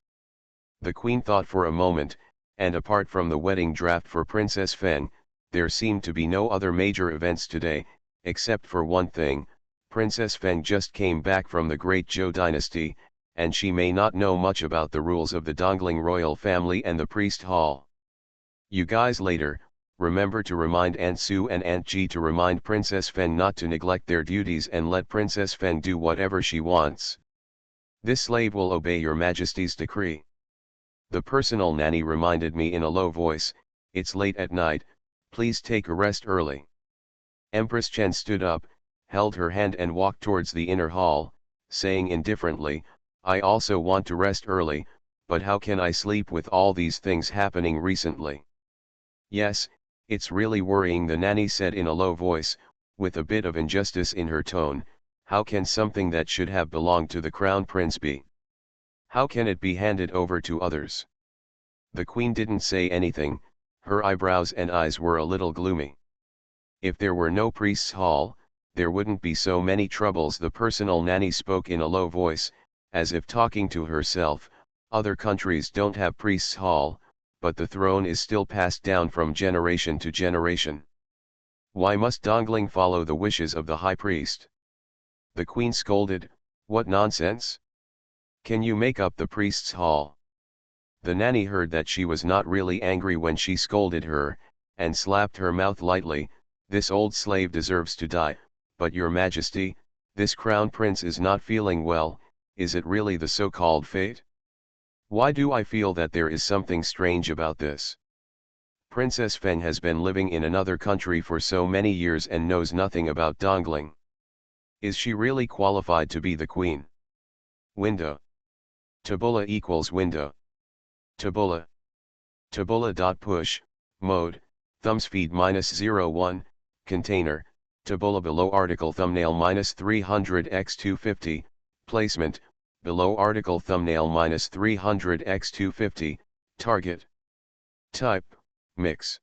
The queen thought for a moment, and apart from the wedding draft for Princess Feng, there seemed to be no other major events today, except for one thing. Princess Feng just came back from the great Zhou dynasty, and she may not know much about the rules of the Dongling royal family and the priest hall. You guys later, remember to remind Aunt Su and Aunt Ji to remind Princess Feng not to neglect their duties and let Princess Feng do whatever she wants. This slave will obey your majesty's decree. The personal nanny reminded me in a low voice, it's late at night, please take a rest early. Empress Chen stood up, held her hand and walked towards the inner hall, saying indifferently, I also want to rest early, but how can I sleep with all these things happening recently? Yes, it's really worrying, the nanny said in a low voice, with a bit of injustice in her tone. How can something that should have belonged to the crown prince be? How can it be handed over to others? The queen didn't say anything, her eyebrows and eyes were a little gloomy. If there were no priest's hall, there wouldn't be so many troubles. The personal nanny spoke in a low voice, as if talking to herself. Other countries don't have priest's hall, but the throne is still passed down from generation to generation. Why must Dongling follow the wishes of the high priest? The queen scolded, what nonsense? Can you make up the priest's hall? The nanny heard that she was not really angry when she scolded her, and slapped her mouth lightly. This old slave deserves to die, but your majesty, this crown prince is not feeling well. Is it really the so-called fate? Why do I feel that there is something strange about this? Princess Feng has been living in another country for so many years and knows nothing about Dongling. Is she really qualified to be the queen? Window. Tabula equals window. Tabula. Tabula.push, mode, thumbs feed -01, container, tabula below article thumbnail -300x250, placement, below article thumbnail -300x250, target. Type, mix.